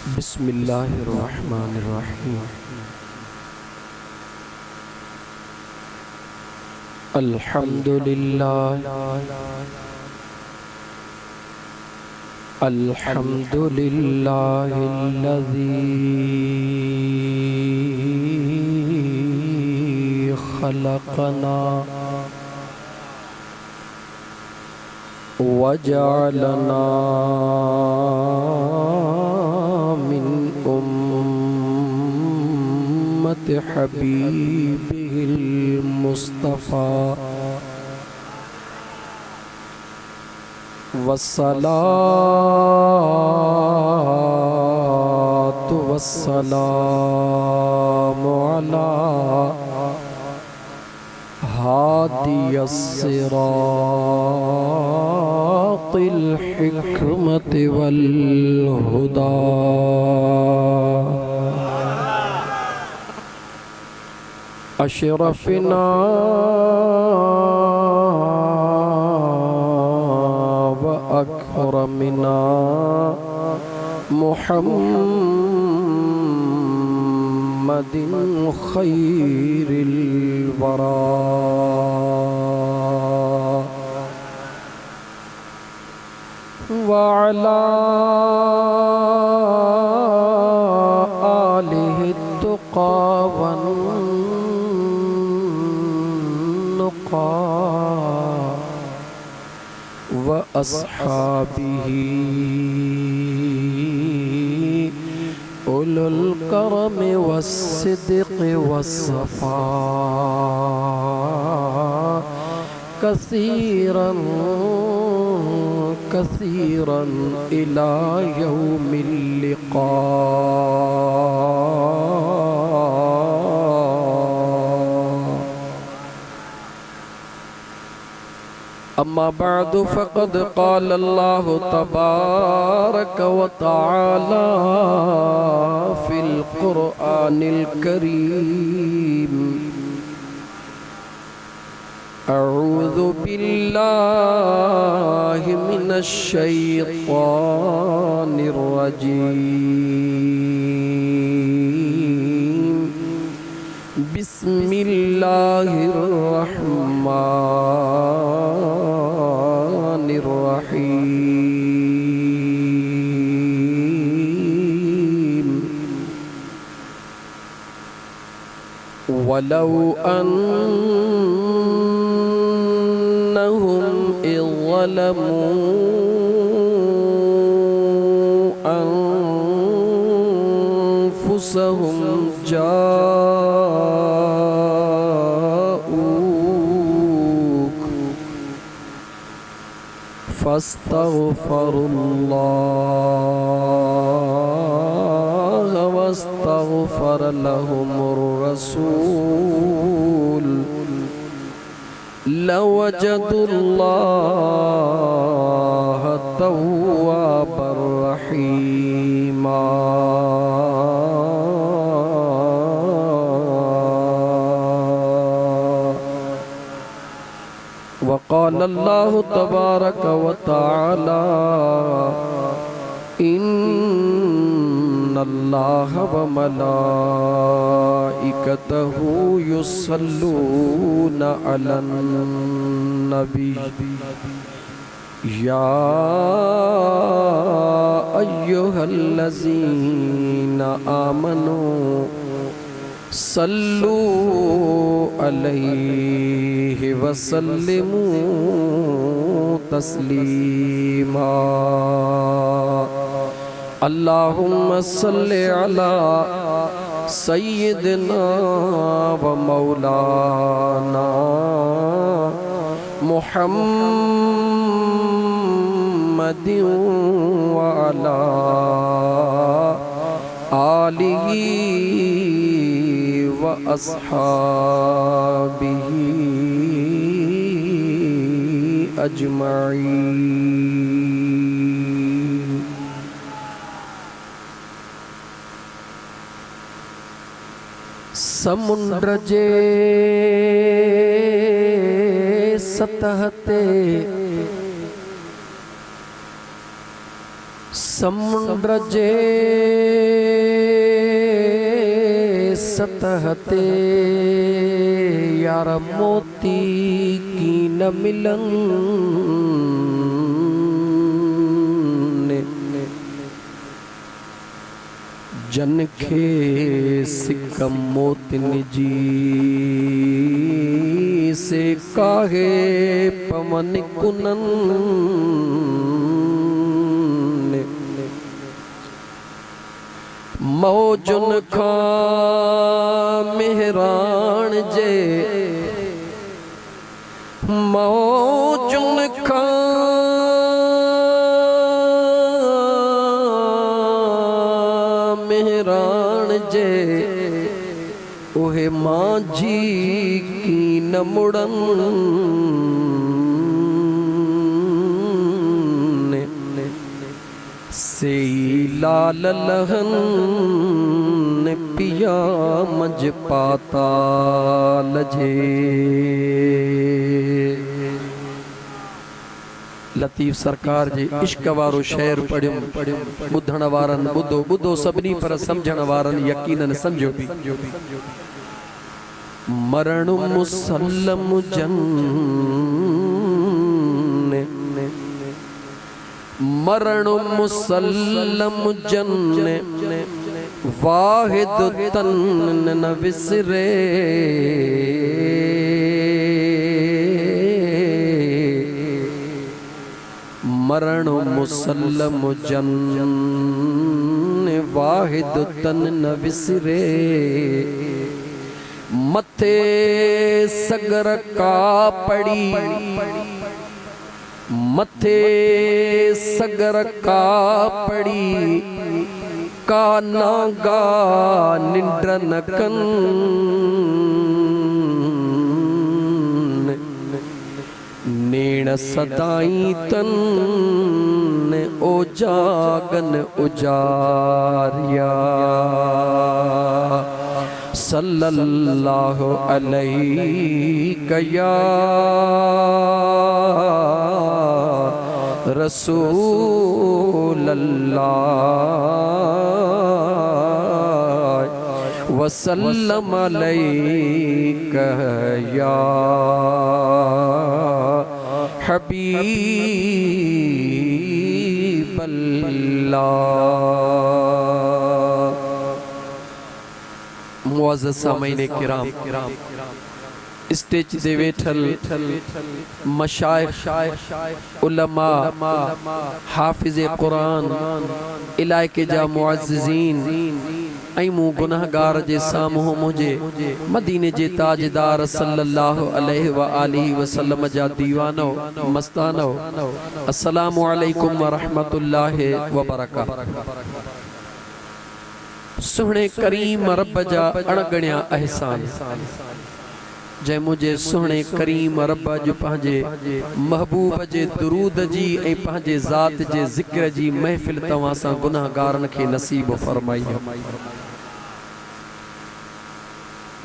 बिस्मिल्लाहिर्रहमानिर्रहीम। अल्हम्दुलिल्लाह अल्हम्दुलिल्लाहिल्लज़ी खलक़ना वजअलना मिन उम्मति हबीबिहिल मुस्तफ़ा वस्सलातु वस्सलामु अला हादियस सिरातिल हिकमति वल हुदा अशरफना व अकरमना मुहम्मदिन खैरिल वरा व अला आलिहि तुक़ा वन नुक़ा व अस्हाबिही उलुल करम वस्सिद्क़ वस्सफ़ा कसीरन कसीरन इला यौमिल लिक़ा। अम्मा बअदु फ़क़द क़ाल अल्लाहु तबारक व तआला फ़िल क़ुरआनिल करीम अऊज़ु बिल्लाहि मिनश शैतानिर रजीम बिस्मिल्लाहिर रहमानिर रहीम वलौ अन्नहुम इज़ ज़लमू अनफुसहुम फस्तग़फ़रुल्लाह वस्तग़फ़र लहुमुर रसूल लवजदुल्लाह तव्वाबर रहीमा। वक़ाल अल्लाहु तबारक व तआला इन्नल्लाह व मलाइकतहु युसल्लूना अलन नबी या अय्युहल्लज़ीना आमनू सल्लू अलैहि वसल्लिमू तस्लीमा। अल्लाहुम्मा सल्लि अला सय्यिदिना व मौलाना मुहम्मदिन व अला आलिही व अस्हाबिही अजमईन। समुंद्र जे सतह ते समुंड जे सतह ते यार मोती की न मिलन, जन खे सिकम मोतिन जी से काहे पवन कुनन, मौजुन खां मेहरान जे, मौजुन खां मेहरान जे, ओहे माझी की न मुड़न, से लाल लहन पिया मज पाताल जे। लतीफ़ सरकार जे इश्क वारो शेर पढ़ियुम, ॿुधण वारन ॿुधो, ॿुधो सभिनी पर समझण वारन यकीनन समझो भी। मरण मुसल्लम जन, मरण मुसल्लम जन, वाहिद तन न विसरे, मरण मुसल्लम जन, वाहिद तन न विसरे, मथे सगर का पड़ी, मथे सगर का पड़ी, का नागा निंद्र न कन, नेण सदाई तन ओ जागन उजारिया, सल्लल्लाहु अलैहि या रसूल अल्लाह वसल्लम अलैका या हबीब अल्लाह। मुअज़्ज़ज़ सामईन किराम, स्टेज दे वेठल मशाइख, उलमा, हाफिज़े कुरान, इलाइके जा मुअज़्ज़िज़ीन, ऐं मूं गुनाहगार जे साम्हूं मुझे मदीने जे ताजदार सल्लल्लाहु अलैहि व आलिहि वसल्लम जा दीवानो मस्तानो, अस्सलामु अलैकुम व रहमतुल्लाहि व बरकातहू। सुहणे करीम रब जा अणगणिया एहसान, जै मुझे सुहणे करीम रब जो पंहिंजे महबूब जे दुरूद जी ऐं पंहिंजे ज़ात जे ज़िक्र जी महफ़िल तव्हां सां गुनाहगारन खे नसीब फरमाई।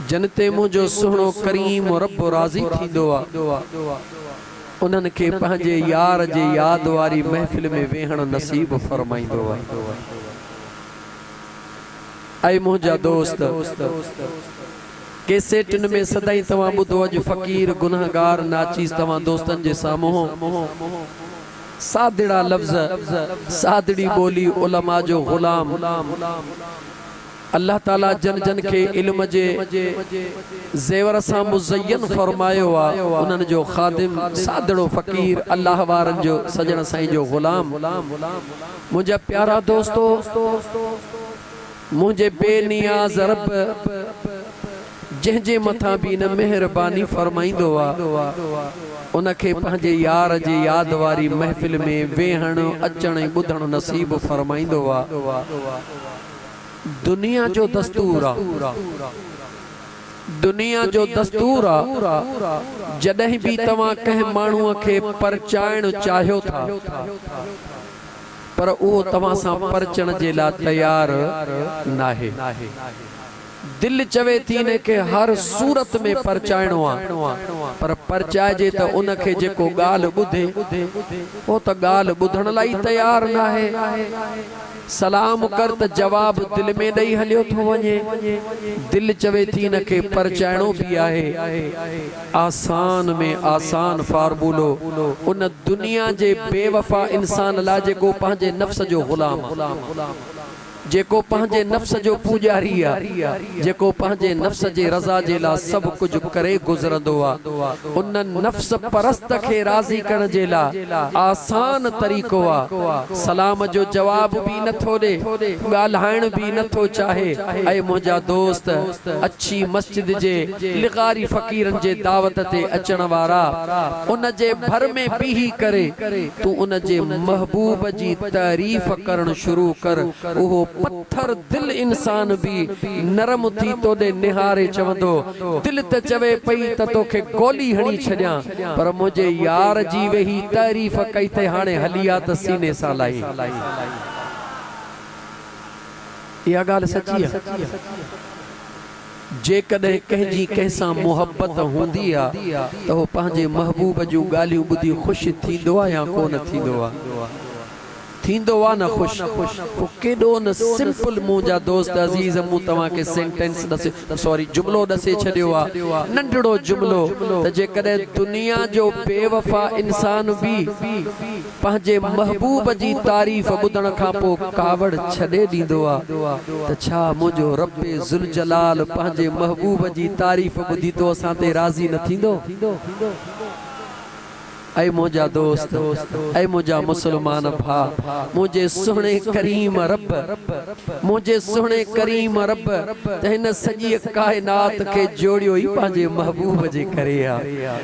जन ते मुंहिंजो सुहिणो करीम रब राज़ी थींदो आहे, उन्हनि खे पंहिंजे यार जे याद वारी महफ़िल में वेहण नसीब फरमाईंदो आहे। ऐं मुंहिंजा दोस्त, कैसेटन में सदाई तव्हां ॿुधो, अॼु फ़कीर गुनाहगार नाचीस तव्हां दोस्तन जे साम्हूं सादिड़ा लफ्ज़, सादिड़ी ॿोली, उलमा जो ग़ुलाम, अल्लाह ताला जन जन के इल्म जे ज़ेवर सां मुज़य्यन फरमायो आहे, उन्हनि जो ख़ादिम, सादिड़ो फ़कीर, अल्लाह वारन जो सजण साईं जो ग़ुलाम। मुंहिंजा प्यारा दोस्तो, मुझे बेनियाज़ रब जंहिंजे मथां भी न मेहरबानी फरमाईंदो आहे, उनखे पंहिंजे यार जे याद वारी महफ़िल में वेहण अचण ऐं ॿुधण नसीब फरमाईंदो आहे। दुनिया जो दस्तूर आहे, दुनिया जो दस्तूर आहे, जॾहिं भी तव्हां कंहिं माण्हूअ खे परचाइण चाहियो था, पर उहो तव्हां सां परचण जे लाइ तैयार नाहे। दिल चवे थी ने के हर सूरत में परचाइणो आ, पर परचाइजे त उनखे जेको गाल बुधे वो त गाल बुधण लाई तैयार ना है। सलाम कर त जवाब दिल में दई हलियो थो वने। दिल चवे थी न के परचाइणो भी आहे। आसान में आसान फार्मूलो उन दुनिया जे बेवफा इंसान ला जेको पंहिंजे नफ्स जो गुलाम, जेको पंहिंजे नफ्स जो पूजारी आहे, जेको पंहिंजे नफ्स जे रज़ा जे ला सब कुछ करे गुज़रंदो आहे। उन नफ्स परस्त खे राज़ी करण जे ला आसान तरीक़ो आहे। सलाम जो जवाब भी नथो दे, ॻाल्हाइण भी नथो चाहे। ऐं मुंहिंजा दोस्त अच्छी मस्जिद जे लिगारी फ़कीरन जे दावत ते अचण वारा, उन जे भर में बीही करे तू उन जे महबूब जी तारीफ़ करण शुरू कर। उहो पत्थर दिल इंसान भी नरम थी तोड़े निहारे चवंदो, दिल त चवे पई त तोखे गोली हणी छॾियां, पर मुझे यार जी वेही तारीफ़ कई ते हाणे हलिया त सीने सां लाई। इहा ॻाल्हि सची आहे। जेकॾहिं कंहिंजी कंहिंसां मुहबत हूंदी आहे त उहो पंहिंजे महबूब जूं ॻाल्हियूं ॿुधी ख़ुशि थींदो आहे या कोन थींदो आहे? थींदो आहे न ख़ुशि। वो केॾो न सिंपल मुंहिंजा दोस्त अज़ीज़ मूं तव्हांखे सेंटेंस ॾसे, सॉरी जुमिलो ॾसे छॾियो आहे, नंढड़ो जुमिलो त जेकॾहिं दुनिया जो बेवफा इंसान भी पंहिंजे महबूब जी तारीफ़ ॿुधण खां पोइ कावड़ छॾे ॾींदो आहे त छा मुंहिंजो रब्बे ज़ुल जलाल पंहिंजे महबूब जी तारीफ़ ॿुधी तो असां ते राज़ी न थींदो? ऐ मुझा दोस्त, ऐ मुझा मुसलमान भा, मुझे सुहणे करीम रब, मुझे सुहणे करीम रब त हिन सॼी कायनात के जोड़ियो ही पंहिंजे महबूब जे करे आ।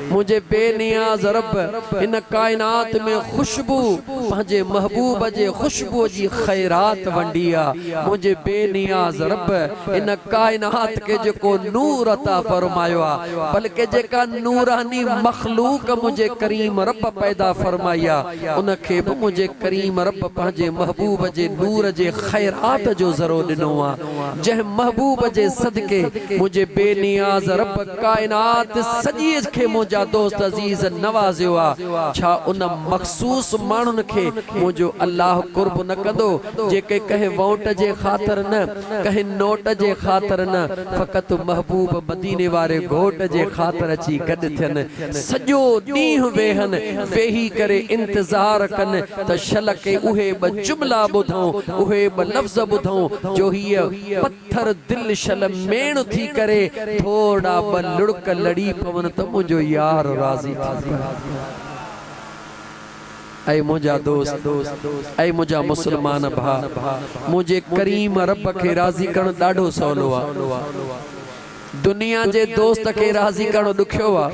मुझे बेनियाज रब हिन कायनात में खुशबू पंहिंजे महबूब जे खुशबू जी खैरात वंडी आ। मुझे बेनियाज रब हिन कायनात के जेको नूर अता फरमायो आ, बल्कि जेका नूरानी मखलूक मुझे करीम रब पैदा फरमाया, उनखे भी मुझे करीम रब पंहिंजे महबूब जे नूर जे खैरात जो ज़रो ॾिनो आ। जंहिं महबूब जे सदके मुझे बेनियाज रब कायनात सॼी खे मुंहिंजा दोस्त अज़ीज़ नवाज़ियो आ। छा उन मखसूस माण्हुनि खे मुंहिंजो अल्लाह कुर्ब न कंदो जेके कंहिं वोट जे ख़ातिर न, कंहिं नोट जे ख़ातिर न, फ़क़त महबूब मदीने वारे घोट जे ख़ातिर अची गॾु थियनि, सॼो ॾींहुं वेहनि, वेही करे इंतजार कन त शल के उहे ब जुमला ॿुधऊं, उहे ब लफ़्ज़ ॿुधऊं जो हीअ पत्थर दिल शल मेण थी करे थोड़ा ब लुड़क लड़ी पवन त मुंहिंजो यार राज़ी थी। ऐ मुझा दोस्त, ऐ मुझा मुसलमान भा, मुझे करीम रब के राज़ी करण ॾाढो सवलो आ। दुनिया जे दोस्त के राज़ी करण ॾुखियो आ,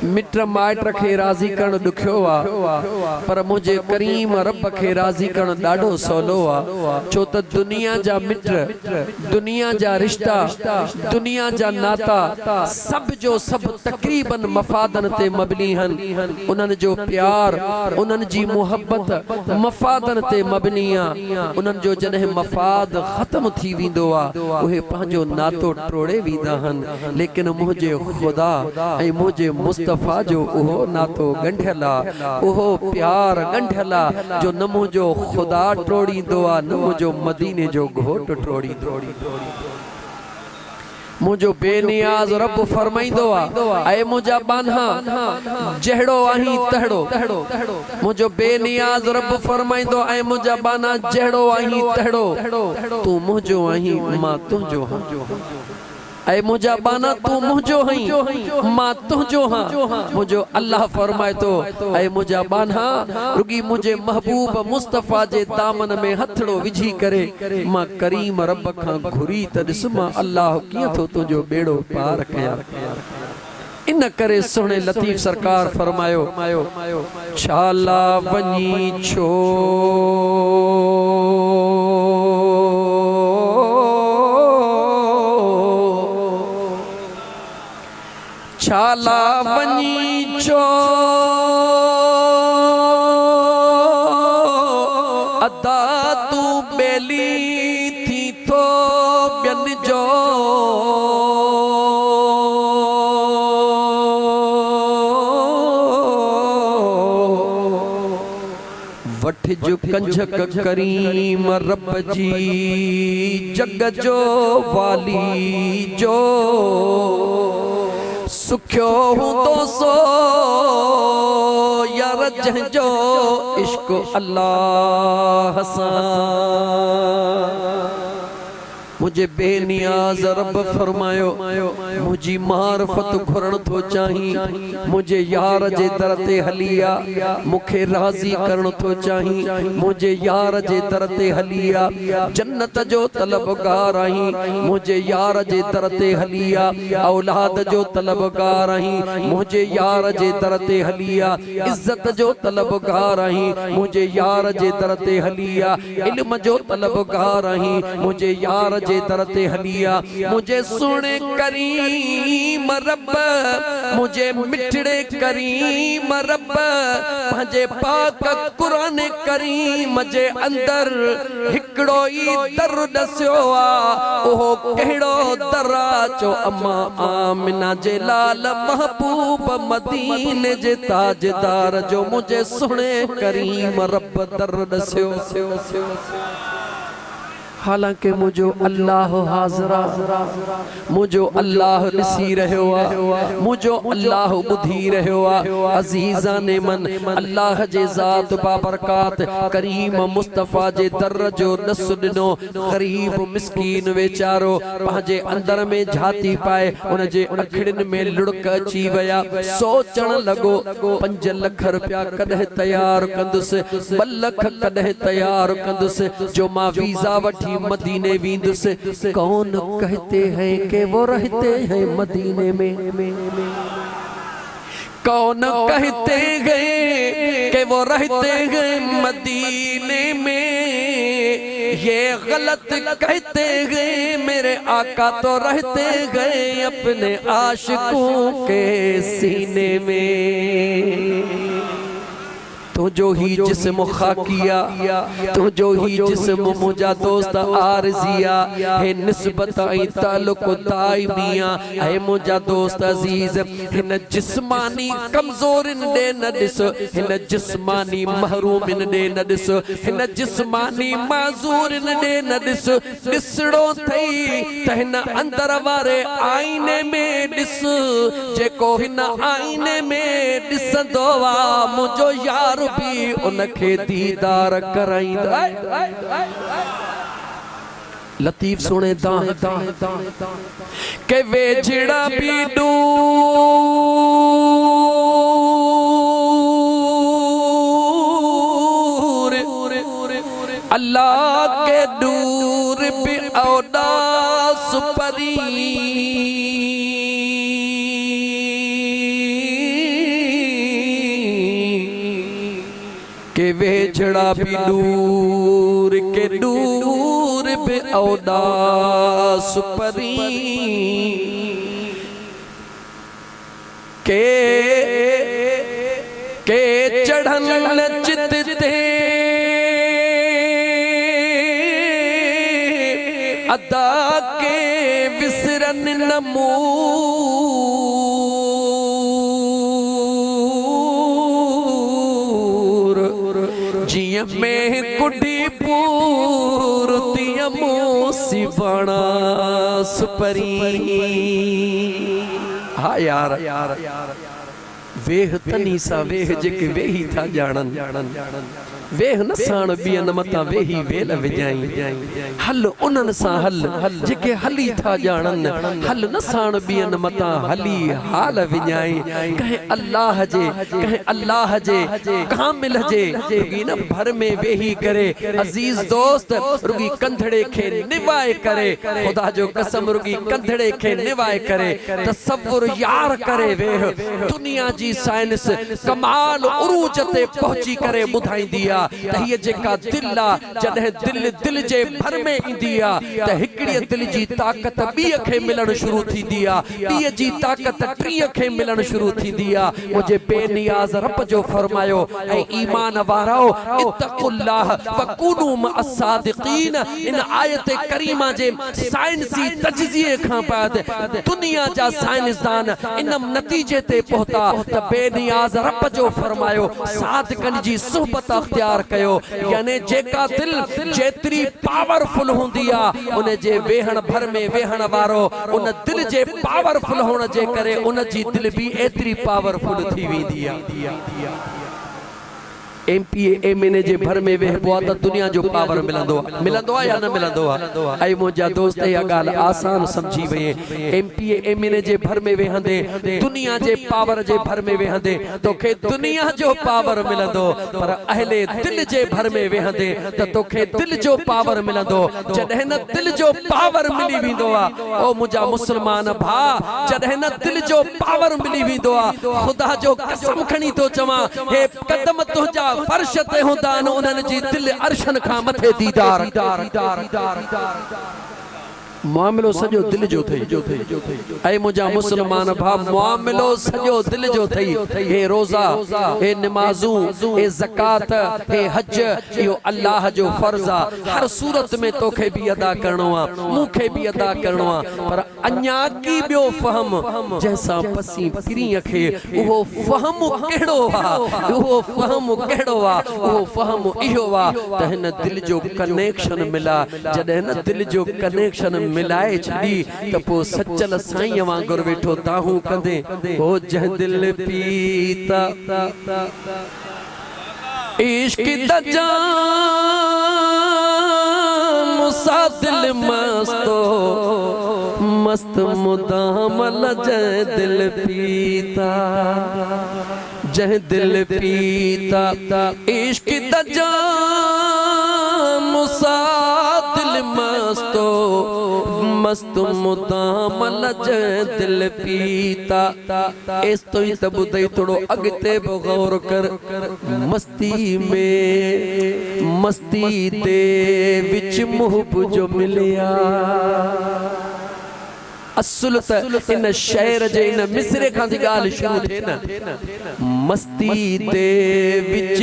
मिट माइट के राज़ी करण ॾुखियो आ, पर मुझे करीम रब के राज़ी करण ॾाढो सवलो आ। छो त दुनिया जा मिट, दुनिया जा रिश्ता, दुनिया जा नाता सब जो सब तकरीबन मफादन ते मबनी हन। उन्हनि जो प्यार, उन्हनि जी मोहब्बत मफादन ते मबनी आ। उन्हनि जो जॾहिं मफाद ख़त्म थी वेंदो आ, उहे पंहिंजो नातो टोड़े वेंदा हन, लेकिन मुझे खुदा ऐं मुझे मुस्तफा जो उहो नातो गंढियल आ, उहो प्यार गंढियल आ जो न मुझो खुदा टोड़ींदो आ, न मुझो मदीने जो घोट टोड़ींदो। मुझो बेनियाज रब फरमाइंदो आ, ऐ मुझा बान्हा जहड़ो आही तहड़ो, मुझो बेनियाज रब फरमाइंदो, ऐ मुझा बान्हा जहड़ो आही तहड़ो, तू मुझो आही मां तुझो हां। ऐ मुझा बाना तू मुझो हई मां तुझो हां। मुझो अल्लाह फरमाए तो, ऐ मुझा बाना रुगी मुझे महबूब मुस्तफा जे दामन में हथड़ो विझी करे मां करीम रब खां घुरी त ॾिस मां अल्लाह कीअं थो तुझो बेड़ो पार कयां। इन करे सुहणे लतीफ सरकार फरमायो, छाला वञी छो छाला वञी छो अदा तू बेली थी तो बियन जो वठ जो कंझक करीम रब जी जग जो वाली जो सुख्यो हूँ तो सो यार जंहिंजो इश्क अल्लाह सां मुझे बेनियाज रब फरमायो मुझी मारफत घुरण तो चाही मुझे यार जे दर ते हलिया मुखे राजी करण तो चाही मुझे यार जे दर ते हलिया जन्नत जो तलबगार आही मुझे यार जे दर ते हलिया औलाद जो तलबगार आही मुझे यार जे दर ते हलिया इज्जत जो तलबगार आही मुझे यार जे दर ते हलिया इल्म जो तलबगार आही मुझे यार जे दर ते हलिया मुझे सुने करीम रब मुझे मिठड़े करीम रब पंहिंजे पाक कुरान करीम जे अंदर हिकड़ो ई दर दस्यो आ ओहो कहिड़ो दर चो अम्मा आमिना जे लाल महबूब मदीने जे ताजदार जो मुझे सुने करीम रब दर दस्यो हालांकि मुझो अल्लाह हाज़रा मुझो अल्लाह ॾिसी रहियो आहे मुझो अल्लाह ॿुधी रहियो आहे अज़ीज़ा ने मन अल्लाह जे ज़ात बाबरकात करीम मुस्तफ़ा जे दर जो ॾस ॾिनो ग़रीब मिस्कीन वेचारो पंहिंजे अंदर में झाती पाए उन जे अखिड़ियुनि में लुड़क अची विया सोचण लॻो 5 लख रुपया कॾहिं तयार कंदुसि 2 लख कॾहिं तयार कंदुसि जो मां वीज़ा वठी मदीने विंदुस कौन कहते हैं कि वो रहते हैं मदीने में कौन कहते हैं कि वो रहते हैं मदीने में ये गलत कहते हैं मेरे आका तो रहते गए अपने आशिकों के सीने में तो जो ही जिस्म खाकिया तो जो ही जिस्म मुझा दोस्त आरजिया है निस्बत आई ताल्लुक दाइमिया है मुझा दोस्त अजीज हिन जिस्मानी कमजोरिन दे न दिस हिन जिस्मानी महरूमिन दे न दिस हिन जिस्मानी माजूरिन दे न दिस दिसड़ो थई त हिन अंदर वारे आईने में दिस जेको हिन आईने में दिसंदो वा मुझो यार भी उनखे दीदार कराईंदा लतीफ सुने के वेझड़ा भी दूर अल्लाह के दूर भी औदास परी के वेझड़ा भी दूर के दूर पे औदास परी के चढ़न चित ते अदा के विसरन नमू जिया में कुड़ी पूरतिया मोसी बना सुपरी हाँ यार वेह तनी सा वेह जेके वेही था जानन वेह न साण बियन मता वेही वेल विजाई हल उनन सा हल जेके हली था जानन हल न साण बियन मता हली हाल विजाई कहे अल्लाह जे कामिल जे रुगी न भर में वेही करे अजीज दोस्त रुगी कंधड़े के निवाए करे खुदा जो कसम रुगी कंधड़े के निवाए करे तसव्वुर यार करे वेह दुनिया जी साइंस कमाल उरूज ते पहुंची करे बुधाई दिया त हीअ जेका दिल आ जॾहिं दिल जे भर में ईंदी आ त हिकड़ी दिल जी ताकत ॿीअ खे मिलण शुरू थींदी आ, ॿीअ जी ताकत टीह खे मिलण शुरू थींदी आ। मुझे बेनियाज़ रब जो फरमायो ऐं ईमान वारो इत्तकुल्लाह वकुनू मअस सादिकीन। इन आयत करीमा जे साइंसी तजज़िये खां बाद दुनिया जा साइंसदान इन नतीजे ते पहुता त बेनियाज़ रब जो फरमायो सादिकन जी सुहबत अख्तियार कयो, यानी जेका दिल जेतरी पावरफुल हुंदी आ उन जे वेहण भर में वेहण वारो उन दिल जे पावरफुल होने जे करे उन जी दिल भी एतरी पावरफुल थी वेंदी आ। MPA MNA जे भर में वेहबो त दुनिया जो पावर मिलंदो आ या न मिलंदो आ। ऐं मुंहिंजा दोस्त इहा ॻाल्हि आसान समझी वई। MPA MNA जे भर में वेहंदे दुनिया जे पावर जे भर में वेहंदे तोखे दुनिया जो पावर मिलंदो, पर अहले दिल जे भर में वेहंदे त तोखे दिल जो पावर मिलंदो। जॾहिं न दिल जो पावर मिली वेंदो आ ओ मुंहिंजा मुस्लमान भा, जॾहिं न दिल जो पावर मिली वेंदो आ ख़ुदा जो कसम खणी तो चवां हे कदम तुंहिंजा फर्श ते हुंदा न उन्हनि जी दिल अर्शन खां मथे दीदार। मामलो सजो दिल जो थई ऐं मुंहिंजा मुस्लमान भा मामलो सजो दिल जो थई। हे रोज़ा, हे नमाज़ूं, हे ज़कात, हे हज, इहो अल्लाह जो फर्ज़ आ। हर सूरत में तोखे भी अदा करणो आ, मूंखे भी अदा करणो आ, पर अञा की ॿियो फहम जंहिंसां पसी पिरीअ खे उहो फहम कहिड़ो आ, उहो फहम कहिड़ो आ, उहो फहम इहो आ त हिन दिल जो कनेक्शन मिला। जॾहिं न दिल जो कनेक्शन मिलाए छड़ी त पो सचल साईं वांगुर वेठो ताहू कंदे हो जह दिल पीता इश्क दा जाम सा दिल मस्तो मस्त मुदाम जह दिल पीता, जह दिल पीता इश्क दा जाम सा दिल मस्तो मस्त मुदाम जह दिल पीता। इस तो ही तब उदय थोड़ो अगते गौर कर मस्ती में मस्ती दे विच मुहब जो मिलिया। असुल त इन शहर जे इन मिसरे खां दी गाल शुरू थे न। मस्ती दे विच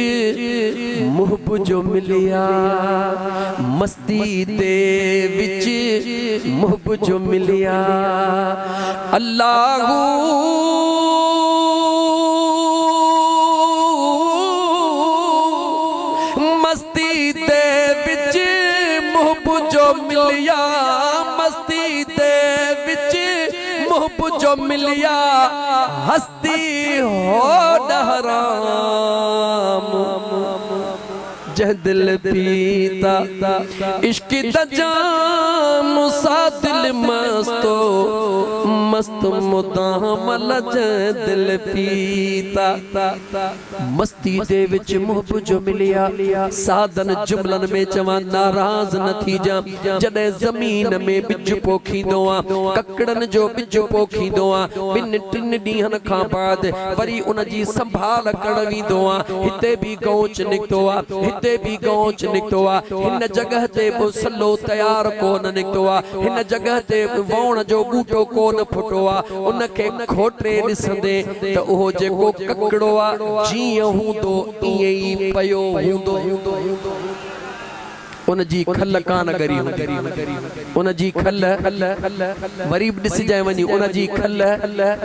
मुहब जो मिलिया, मस्ती दे विच मुहब जो मिलिया। अल्लाहू मस्ती दे विच मुहब जो मिलिया, मस्ती दे मुहब जो मिलिया। हस्ती हो डहराम जह दिल पीता इश्क दा जाम सा दिल मस्तो मस्त मुदाम जह दिल पीता। मस्ती दे विच मुहब जो मिलिया। साधन जुमलन में चवां नाराज न थी जा। जॾहिं ज़मीन में बिज पोखींदो आ, ककड़न जो बिज पोखींदो आ, ॿिन टिन ॾींहंनि खां बाद वरी उन जी संभाल करण वेंदो आ। हिते भी गौच निकतो आ, हिते भी गौच निकतो आ। हिन जगह ते सलो तैयार कोन निकतो आ, हिन जगह ते वौण जो बूटो कोन फुटो आ। उनखे खोटे ॾिसंदे त उहो जेको ककड़ो आ जीअं हूंदो ईअं ई पयो हूंदो। उन जी खल कान गरी हुंदी, उन जी खल वरी ॾिस जाए वनी उन जी खल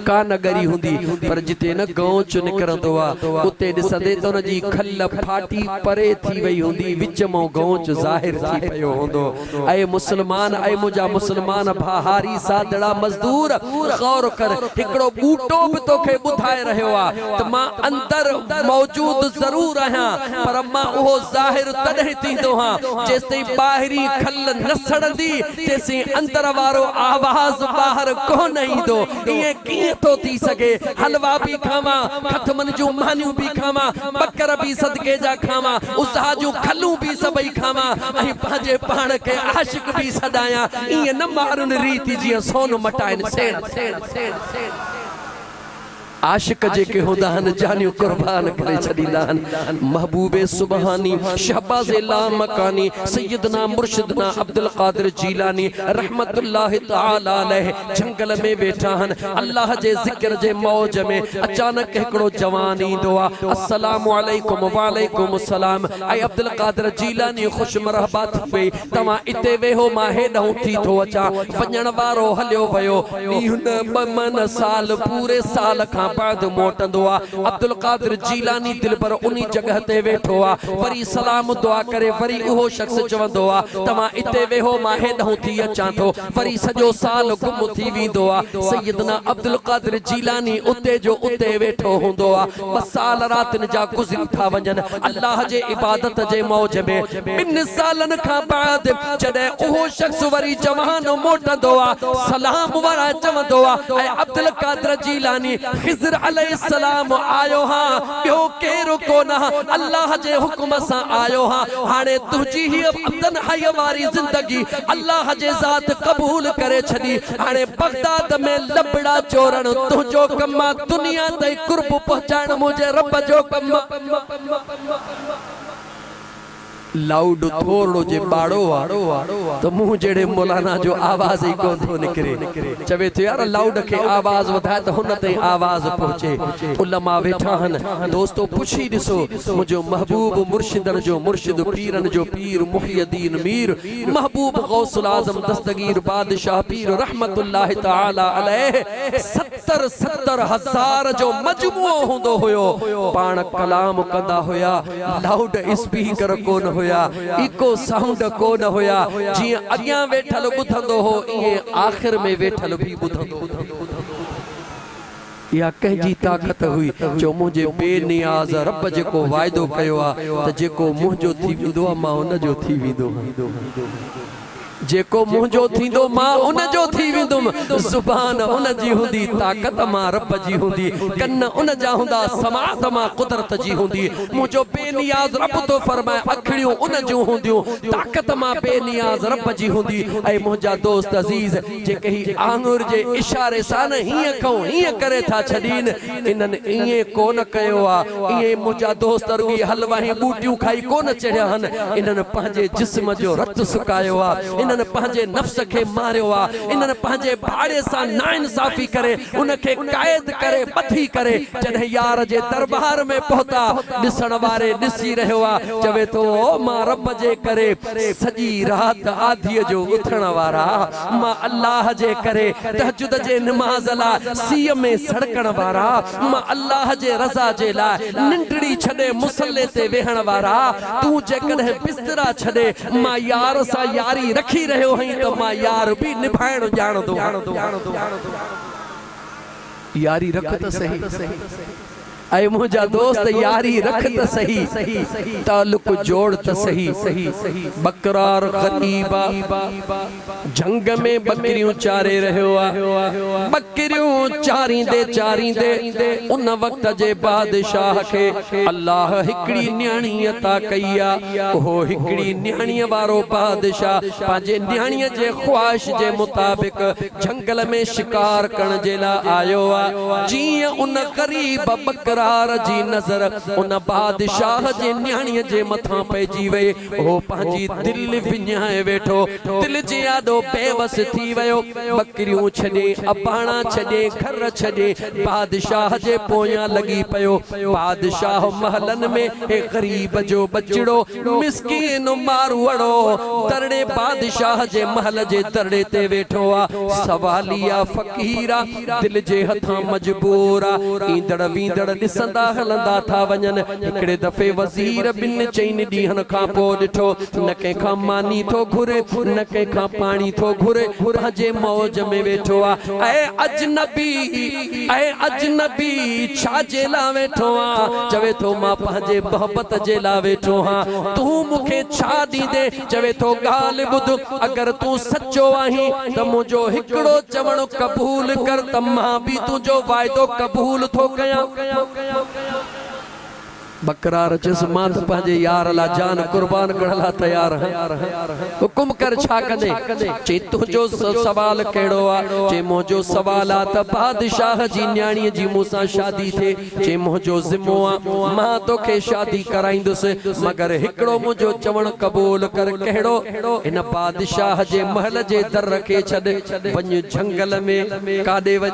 कान गरी हुंदी। पर जिते न गौच निकरंदो आ उते ॾिसंदे त उन जी खल फाटी परे थी वई हुंदी, विच मां गौच ज़ाहिर थी पयो हूंदो। ऐ मुस्लमान, ऐ मुंहिंजा मुस्लमान भाहारी सादड़ा मजदूर गौर कर। हिकिड़ो बूटो बि तोखे ॿुधाए रहियो आ त मां अंदर मौजूद ज़रूर आहियां, पर मां उहो ज़ाहिर तॾहिं थींदो हां जेसिताईं ॿाहिरी खल न सड़ंदी तेसिताईं अंदर वारो आवाज़ ॿाहिर कोन ईंदो। ईअं कीअं थो थी सघे? हलवा भी खावां, खतमन जूं मानियूं भी खावां, बकर भी सदके जा खावां, उसाह जूं खलूं भी सभई खावां, ऐं पंहिंजे पाण खे आशिक भी सॾायां। ईअं न मारुनि रीति जीअं सोन मटाइनि सेण। आशिक जेके हुंदा आहिनि जानियूं कुर्बान करे छॾींदा आहिनि। महबूबे सुबहानी शहबाज़ लामकानी सैयदना मुर्शिदना अब्दुल क़ादिर जीलानी रहमतुल्लाहि तआला अलैह जंगल में वेठा आहिनि। अल्लाह जे ज़िक्र जे मौज में अचानक हिकिड़ो जवान ईंदो आहे। अस्सलामु अलैकुम वालेकुम सलाम। ऐं अब्दुल क़ादिर जीलानी ख़ुश मरहबा थी वई, तव्हां इते वेहो, मां हेॾां थी थो अचां। वञण वारो हलियो वियो। ॿ साल पूरे साल खां बाद मोटंदो आहे। अब्दुल क़ादिर जीलानी दिल पर उन्ही जगह ते वेठो आहे। वरी सलाम दुआ करे वरी उहो शख्स चवंदो आहे तव्हां इते वेहो, मां हेॾां थी अचां थो। वरी सॼो साल गुम थी वेंदो आहे। सैयदना अब्दुल क़ादिर जीलानी उते जो उते वेठो हूंदो आहे। 2 साल रातिनि जा गुज़री था वञनि अल्लाह जे इबादत जे मौज में। 2 सालनि खां बाद जॾहिं उहो शख्स वरी जवान मोटंदो आहे, सलाम वारा चवंदो आहे ऐं अब्दुल क़ादिर जीलानी खिज़र अलैहिस्सलाम आयो हां, ॿियो केरु कोन, अल्लाह जे हुक्म सां आयो हां। हाणे तुंहिंजी हीअ तन्हाई वारी ज़िंदगी अल्लाह जे ज़ात क़बूल करे छॾी। हाणे बगदाद में लबड़ा चोरण तुंहिंजो कम आहे, दुनिया ताईं कुर्ब पहुचाइण मुंहिंजे रब जो कम। लाउड थोड़ो जे बाड़ो आ तो मुंह जेड़े मौलाना जो आवाज ही कोन थो निकरे। चवे तो यार लाउड के आवाज वधाए तो हुन ते आवाज पहुचे। उलमा वेठा हन। दोस्तों पुछी ॾिसो मुंहिंजो महबूब मुर्शिदन जो मुर्शिद, पीरन जो पीर मुहियद्दीन मीर, महबूब गौसुल आज़म दस्तगीर बादशाह पीर रहमतुल्लाहि तआला अलैह 70 हज़ार जो मजमूओ हुंदो हुयो। पाण कलाम कंदा हुया, लाउड स्पीकर कोन हुया, इको साउंड कोन हुया। जियां अॻियां वेठल ॿुधंदो हो ईअं आख़िर में वेठल भी ॿुधंदो। या कंहिंजी ताक़त हुई जो मुंहिंजे बेनियाज़ रब जेको वाइदो कयो आहे त जेको मुंहिंजो थी वेंदो आहे मां उन जो थी वेंदो। जेको मुंहिंजो थींदो मां उन जो थी वेंदुमि। ज़ुबान उन जी हूंदी, ताक़त मां रब जी हूंदी, कन उन जा हूंदा, समात मां कुदरत जी हूंदी। मुंहिंजो बेनियाज़ रब तो फरमाए अखियूं उन जूं हूंदियूं, ताक़त मां बेनियाज़ रब जी हूंदी। ऐं मुंहिंजा दोस्त अज़ीज़ जेके ही आंगुर जे इशारे सां न हीअं खां हीअं करे था छॾीनि, इन्हनि ईअं कोन कयो आहे। ईअं मुंहिंजा दोस्त रुॻी हलवा ही बूटियूं खाई कोन चढ़िया आहिनि। इन्हनि पंहिंजे जिस्म जो रत सुकायो आहे, इन्हनि पंहिंजे नफ्स खे मारियो आहे, इन्हनि पंहिंजे भाड़े सां नाइंसाफ़ी करे उनखे क़ैद करे ॿधी करे जॾहिं यार जे दरबार में पहुता, ॾिसण वारे ॾिसी रहियो आहे। चवे थो मां रब जे करे सॼी राति आधीअ जो उथण वारा, मां अल्लाह जे करे तहजुद जे नमाज़ लाइ सीअ में सड़कण वारा, मां अल्लाह जे रज़ा जे लाइ निंडड़ी छॾे मुसल्ले ते वेहण वारा। तूं जेकॾहिं बिस्तरा छॾे मां यार सां यारी रखी रहियो हई तो मां यार भी निभाइण ॼाणदो। यारी रख त सही। ऐं मुंहिंजा दोस्त यारी रख त सही, ताल्लुक जोड़ त सही। बकरार ग़रीबा जंग में बकरियूं चारे रहियो आहे। बकरियूं चारींदे उन वक्त जे बादशाह खे अल्लाह हिकड़ी न्याणी अता कई आहे। ओहो हिकड़ी न्याणीअ वारो बादशाह पंहिंजे न्याणीअ जे ख्वाहिश जे मुताबिक जंगल में शिकार करण जे लाइ आयो आहे। जीअं उन ग़रीब बकरा जी नजर उन बादशाह जे न्याणीअ जे मथां पइजी वई। हो पंहिंजी दिल विञाए वेठो, दिल जे आॾो बेवस थी वियो। बकरियूं छॾे, अबाणा छॾे, घर छॾे बादशाह जे पोयां लॻी पियो। बादशाह महलन में हे ग़रीब जो बचड़ो मिस्कीन मारूअड़ो दरड़े बादशाह जे महल जे दरड़े ते वेठो आहे। सवालिया फ़कीरा दिल जे हथां मजबूर आहे। ईंदड़ वींदड़ ॾिसंदा हलंदा था वञनि। हिकिड़े दफ़े वज़ीर 2 चइनि ॾींहंनि खां पोइ ॾिठो न कंहिंखां मानी थो घुरे न कंहिंखां पाणी थो घुरे, पंहिंजे मौज में वेठो आहे। ऐं अजनबी छा जे लाइ वेठो आहे? चवे थो मां पंहिंजे मोहब्बत जे लाइ वेठो आहियां। तूं मूंखे छा ॾींदे? चवे थो ॻाल्हि ॿुध, अगरि तूं सचो आहीं त मुंहिंजो हिकिड़ो चवण क़बूल कर त मां बि तुंहिंजो वाइदो क़बूल थो कयां। बकरार चस मां त पंहिंजे यार ला जान कुर्बान करण ला तैयार है हुकुम कर छा कंदे चे तुंहिंजो सवाल कहिड़ो आहे चे मुंहिंजो सवाल आहे त बादशाह जी न्याणीअ जी मूंसां शादी थिए चे मुंहिंजो ज़िम्मो आहे मां तोखे शादी कराईंदुसि मगर हिकिड़ो मुंहिंजो चवण क़बूल कर कहिड़ो हिन बादशाह जे महल जे दर खे छॾ वञ झंगल में काॾे वञ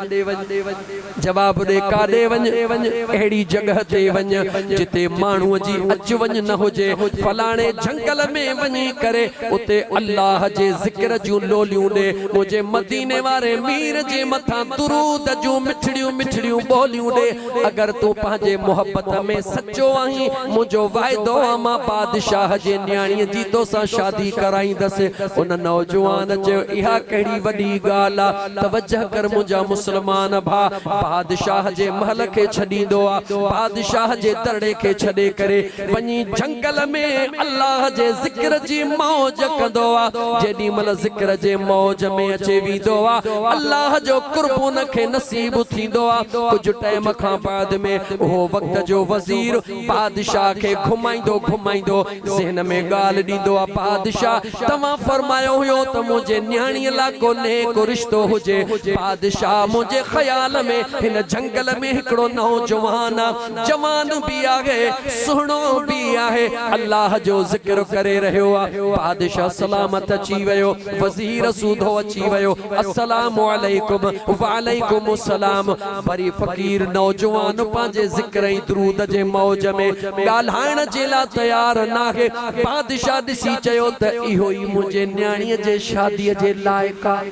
जवाब दे काॾे वञ अहिड़ी जगह ते वञ जिते माण्हूअ जी अच वञ न हुजे फलाणे झंगल में वञी करे उते अल्लाह जे ज़िक्र जूं लोलियूं ॾे मुंहिंजे मदीने वारे मीर जे मथां दुरूद जूं मिठड़ियूं मिठड़ियूं ॿोलियूं ॾे अगर तूं पंहिंजे मोहब्बत में सचो आहीं मुंहिंजो वाइदो आहे मां बादशाह जे न्याणीअ जी तोसां शादी कराईंदसि उन नौजवान चयो इहा कहिड़ी वॾी ॻाल्हि आहे तवजह कर मुंहिंजा मुस्लमान भा बादशाह जे महल खे छॾींदो आहे बादशाह जे दरड़े खे छॾे करे वञी झंगल में अल्लाह जे ज़िक्र जी मौज कंदो आहे जेॾी महिल ज़िक्र जे मौज में अचे वेंदो आहे अल्लाह जो कुर्ब उन खे नसीब थींदो आहे कुझु टाइम खां बाद में उहो वक़्त जो वज़ीर बादशाह खे घुमाईंदो घुमाईंदो ज़हन में ॻाल्हि ॾींदो आहे बादशाह तव्हां फरमायो हुयो त मुंहिंजे न्याणीअ लाइ को नेक रिश्तो हुजे बादशाह मुंहिंजे ख़्याल में हिन झंगल में हिकिड़ो नौजवान आहे जवान भी आहे सुहिणो भी आहे अल्लाह जो ज़िक्र करे रहियो आहे बादशाह सलामत अची वियो वज़ीर सूधो अची वियो अस्सलामु अलैकुम वालेकुम अस्सलाम वरी फ़कीर नौजवान पंहिंजे ज़िक्र ऐं दुरूद जे मौज में ॻाल्हाइण जे लाइ तयार नाहे बादशाह ॾिसी चयो त इहो ई मुंहिंजे न्याणीअ जे शादीअ जे लाइक़ आहे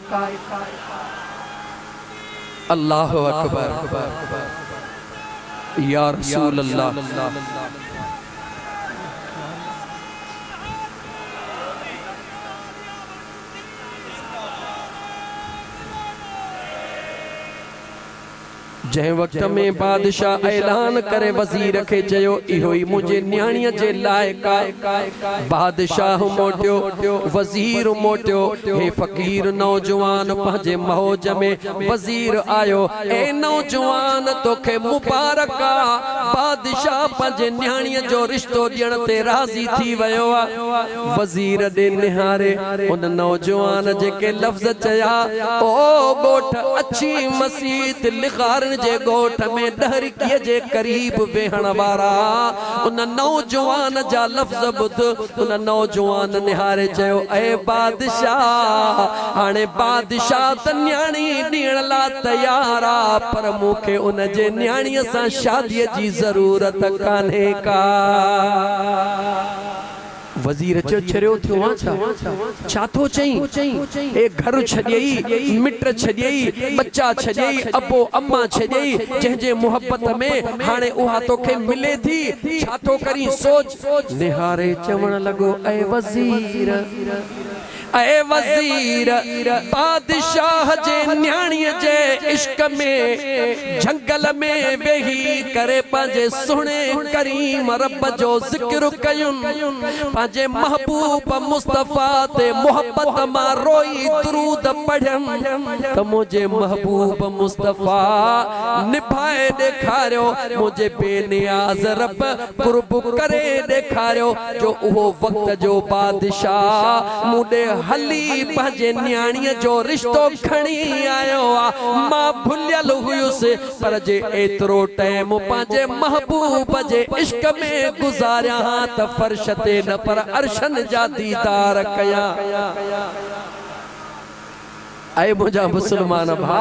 अल्लाहु अकबर या रसूल अल्लाह जै वक्त में बादशाह ऐलान करे वज़ीर के चयो इहो ही मुझे न्याणीअ जे लाइक़ आहे बादशाह मोटियो वज़ीर मोटियो हे फ़कीर नौजवान पंहिंजे मौज में वज़ीर आयो ए नौजवान तोखे मुबारक आहे बादशाह पंहिंजे न्याणीअ जो रिश्तो ॾियण ते राज़ी थी वियो आहे वज़ीर ॾे निहारे उन नौजवान जेके लफ़्ज़ चया ओ ॻोठ अछी मसीत लिखारन जे गोठ में डहरकीअ जे करीब वेहण वारा उन नौजवान जा लफ़्ज़ ॿुध उन नौजवान निहारे चयो ए बादशाह हाणे बादशाह त न्याणी ॾियण लाइ तयार आहे पर मूंखे उन जे न्याणीअ सां शादीअ जी ज़रूरत कान्हे का वज़ीर चयो छरियो थियो आहे छा थो चई ए घर छॾियई मिट छॾियई बच्चा छॾियई अबो अम्मा छॾियई जंहिंजे मोहब्बत में हाणे उहा तोखे मिले थी छा थो करी सोच निहारे चवण लॻो ऐ वज़ीर बादशाह जे न्याणीअ जे इश्क में झंगल में वेही करे पंहिंजे सुहिणे करीम रब जो ज़िक्र कयुनि पंहिंजे महबूब मुस्तफ़ा ते मोहब्बत मां रोई दुरूद पढ़नि त मुंहिंजे महबूब मुस्तफ़ा निभाए ॾेखारियो मुंहिंजे बेनियाज़ रब कुर्ब करे ॾेखारियो जो उहो वक़्त जो बादशाह मूंॾे हली पंहिंजे न्याणीअ जो रिश्तो खणी आयो आहे मां भुलियल हुयुसि पर जे एतिरो टाइम पंहिंजे महबूब जे इश्क में गुज़ारिया त फर्श ते न पर अर्शन जा दीदार कया ऐ मुझा मुसलमान भा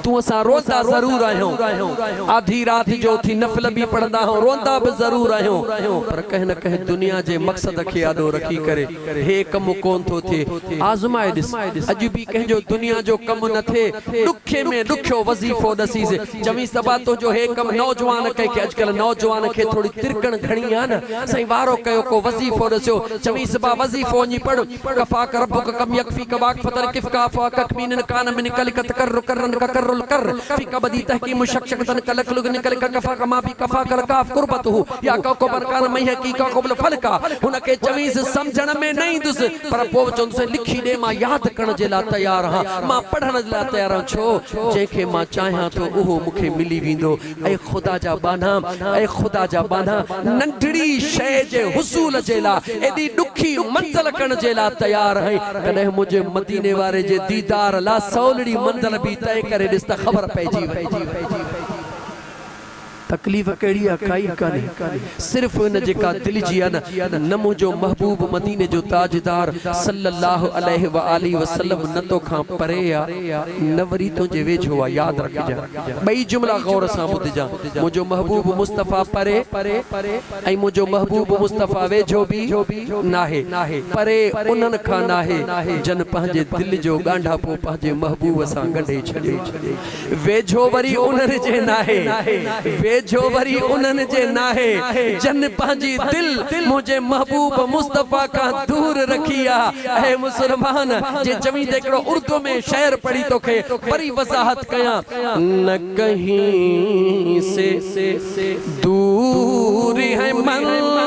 तू असा रोंदा जरूर आहियो आधी रात जो थी नफल भी पढ़ंदा हो रोंदा भी जरूर आहियो पर कह न कह दुनिया जे मकसद के यादो रखी करे हे कम कोन थो थे आजमाए दिस अज भी कह जो दुनिया जो कम न थे दुखे में दुखो वजीफो दसीस जमी सबा तो जो हे कम नौजवान कह के आजकल नौजवान के थोड़ी तिरकण घणी आ न सही वारो कयो को वजीफो दस्यो जमी सबा वजीफो नी पढ़ कफा कर रब्बुक कम यकफी कबाक फतर किफका ककमीन कान में निकल का तकर्र करन का करल कर फी कबदी तहकीम शक्शकतन कलकलुग निकल का कफा कमा भी कफा कर काफ कुर्बतहु या को बरकान मई की का कोबल फलका हुनके जमीज समझण में नहीं दुस पर पो चोन से लिखी दे मां याद करण जे ला तैयार हां मां पढ़ण जे ला तैयार हां छो जंहिंखे मां चाहियां थो उहो मूंखे मिली वेंदो। ऐं ख़ुदा जा बाना, ऐं ख़ुदा जा बाना, नंढड़ी शइ जे हुसूल जे लाइ एॾी ॾुखी मंज़िल करण जे लाइ तयारु आहीं। कॾहिं मुंहिंजे मदीने वारे जे दीदार लाइ सवलड़ी मंज़िल बि तय करे ॾिस त ख़बर पइजी वई। तकलीफ़ कहिड़ी आहे? काई कान्हे, सिर्फ़ इन जेका दिलि जी आहे न मुंहिंजो महबूब मदीने जो ताजदार सल्लल्लाहु अलैहि व आलिहि वसल्लम न तोखां परे आहे न वरी तुंहिंजे वेझो आहे। यादि रखिजांइ, ॿई जुमला गौर सां ॿुधजांइ। मुंहिंजो महबूब मुस्तफ़ा परे ऐं मुंहिंजो महबूब मुस्तफ़ा वेझो बि नाहे। परे उन्हनि खां नाहे जन पंहिंजे दिलि जो ॻांढापो पंहिंजे महबूब सां ॻंढे छॾे। वेझो वरी उन्हनि जे नाहे, वेझो वरी उन्हनि जे नाहे जन पंहिंजी दिल मुंहिंजे महबूब मुस्तफ़ा खां दूर रखी आहे। ऐं मुसलमान जे चवी ते हिकिड़ो उर्दू में शेर पढ़ी तोखे वरी वज़ाहत कयां। न कहीं से दूर है मंज़िले,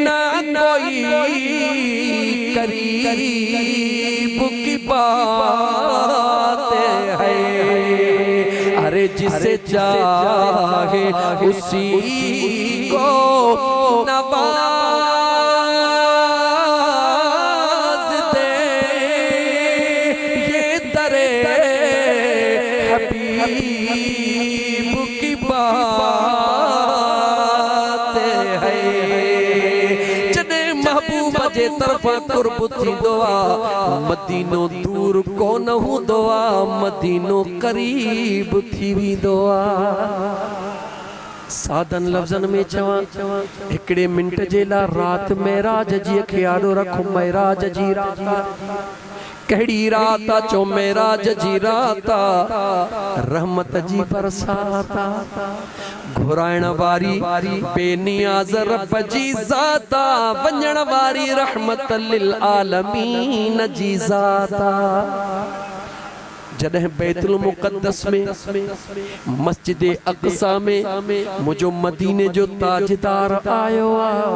ना कोई करीब की बात है। अरे जिसे चाहे उसी को नवाज दे, ये दरे हबीब की बात है। जॾहिं महबूब जे तरफ़ां कुर्ब थींदो आहे मदीनो दूर कोन हूंदो आहे, मदीनो करीब थी वेंदो आहे। सादन लफ़्ज़न में चवां, हिकिड़े मिंट जे लाइ राति मेराज जी खे यादो रखो। मेराज जी रात कहिड़ी रात आहे? चो मेराज जी रात रहमत जी बरसात, घुराइण वारी बेनियाज़ रब जी ज़ात, वञण वारी रहमत लिल आलमीन जी ज़ात। जॾहिं बैतुल मुक़द्दस में मस्जिद अक़सा में मुंहिंजो मदीने जो ताजदार आयो आहे।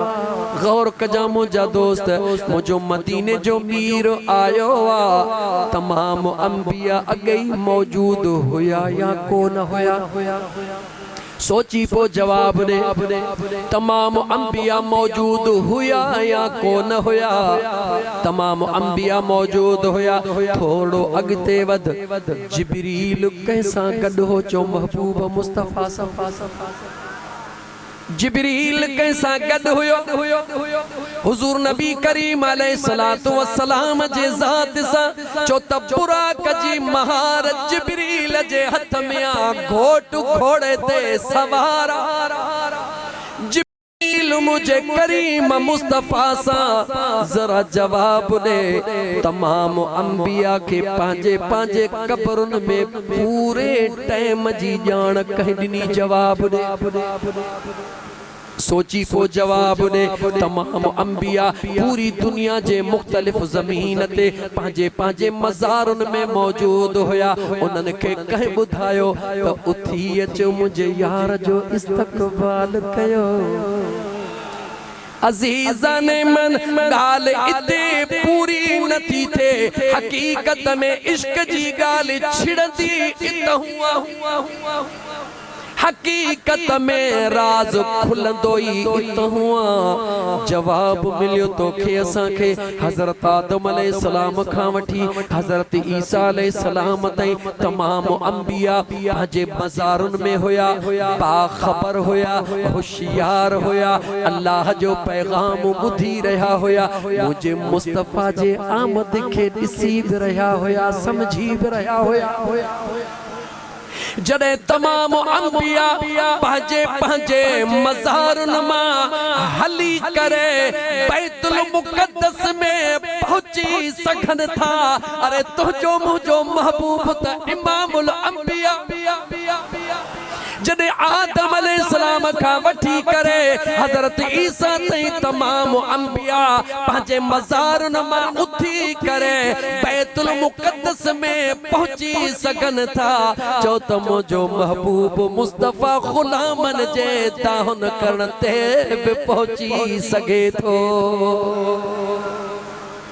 गौर कजां मुंहिंजा दोस्त, मुंहिंजो मदीने जो मीर आयो आहे। तमाम अंबिया अॻे ई मौजूद हुया या कोन हुया? सोची पो जवाब दे। तमाम अंबिया मौजूद हुया या कोन हुया? तमाम अंबिया मौजूद हुया। थोड़ो अॻिते वध, जिब्रील कंहिंसां गॾु हो? चो महबूब मुस्तफ़ा सां। जिब्रील कंहिंसां गॾु हुयो? हुज़ूर नबी करीम अलैहिस्सलातु वस्सलाम जे ज़ात सां। चो त बुराक जी महारत जिब्रील जे हथ में आ, घोट घोड़े ते सवार। जिब्रील मुझे करीम मुस्तफ़ा सां ज़रा जवाब दे। तमाम अंबिया के पंहिंजे पंहिंजे कब्रुनि में पूरे टाइम जी ॼाण कंहिं ॾिनी? जवाब दे। सोची पो जवाब दे। तमाम अंबिया पूरी दुनिया जे मुख्तलिफ ज़मीन ते पंहिंजे पंहिंजे मज़ारुनि में मौजूद हुया। उन्हनि खे कंहिं ॿुधायो त उथी अचो मुंहिंजे यार जो इस्तक़बाल कयो। अज़ीज़ाने मन ॻाल्हि इते पूरी नथी थे, हक़ीक़त में इश्क जी ॻाल्हि छिड़ंदी इतहुआ। हकीकत में राज खुलंदो ई इतहुआ। जवाब मिलियो तोखे असांखे हज़रत आदम अलैहिस्सलाम खां वठी हज़रत ईसा अलैहिस्सलाम ताईं तमाम अंबिया पंहिंजे मज़ारुनि में हुया, बाख़बर हुया, होशियार हुया, अल्लाह जो पैगाम ॿुधी रहिया हुया, मुंहिंजे मुस्तफ़ा जे आमद खे ॾिसी बि रहिया हुया, समझी बि रहिया हुया। जॾहिं तमाम अंबिया पंहिंजे पंहिंजे मज़ारुनि मां हली करे बैतुल मुक़द्दस में पहुची सघनि था। अरे तुंहिंजो मुंहिंजो महबूब त इमामुल अंबिया। जॾहिं आदम अलैहिस्सलाम खां वठी करे हज़रत ईसा ताईं तमाम अंबिया पंहिंजे मज़ारुनि मां उथी करे बैतुल मुक़द्दस में पहुची सघनि था। चो त मुंहिंजो महबूब मुस्तफ़ा ग़ुलामनि जे दाहन करण ते बि पहुची सघे थो।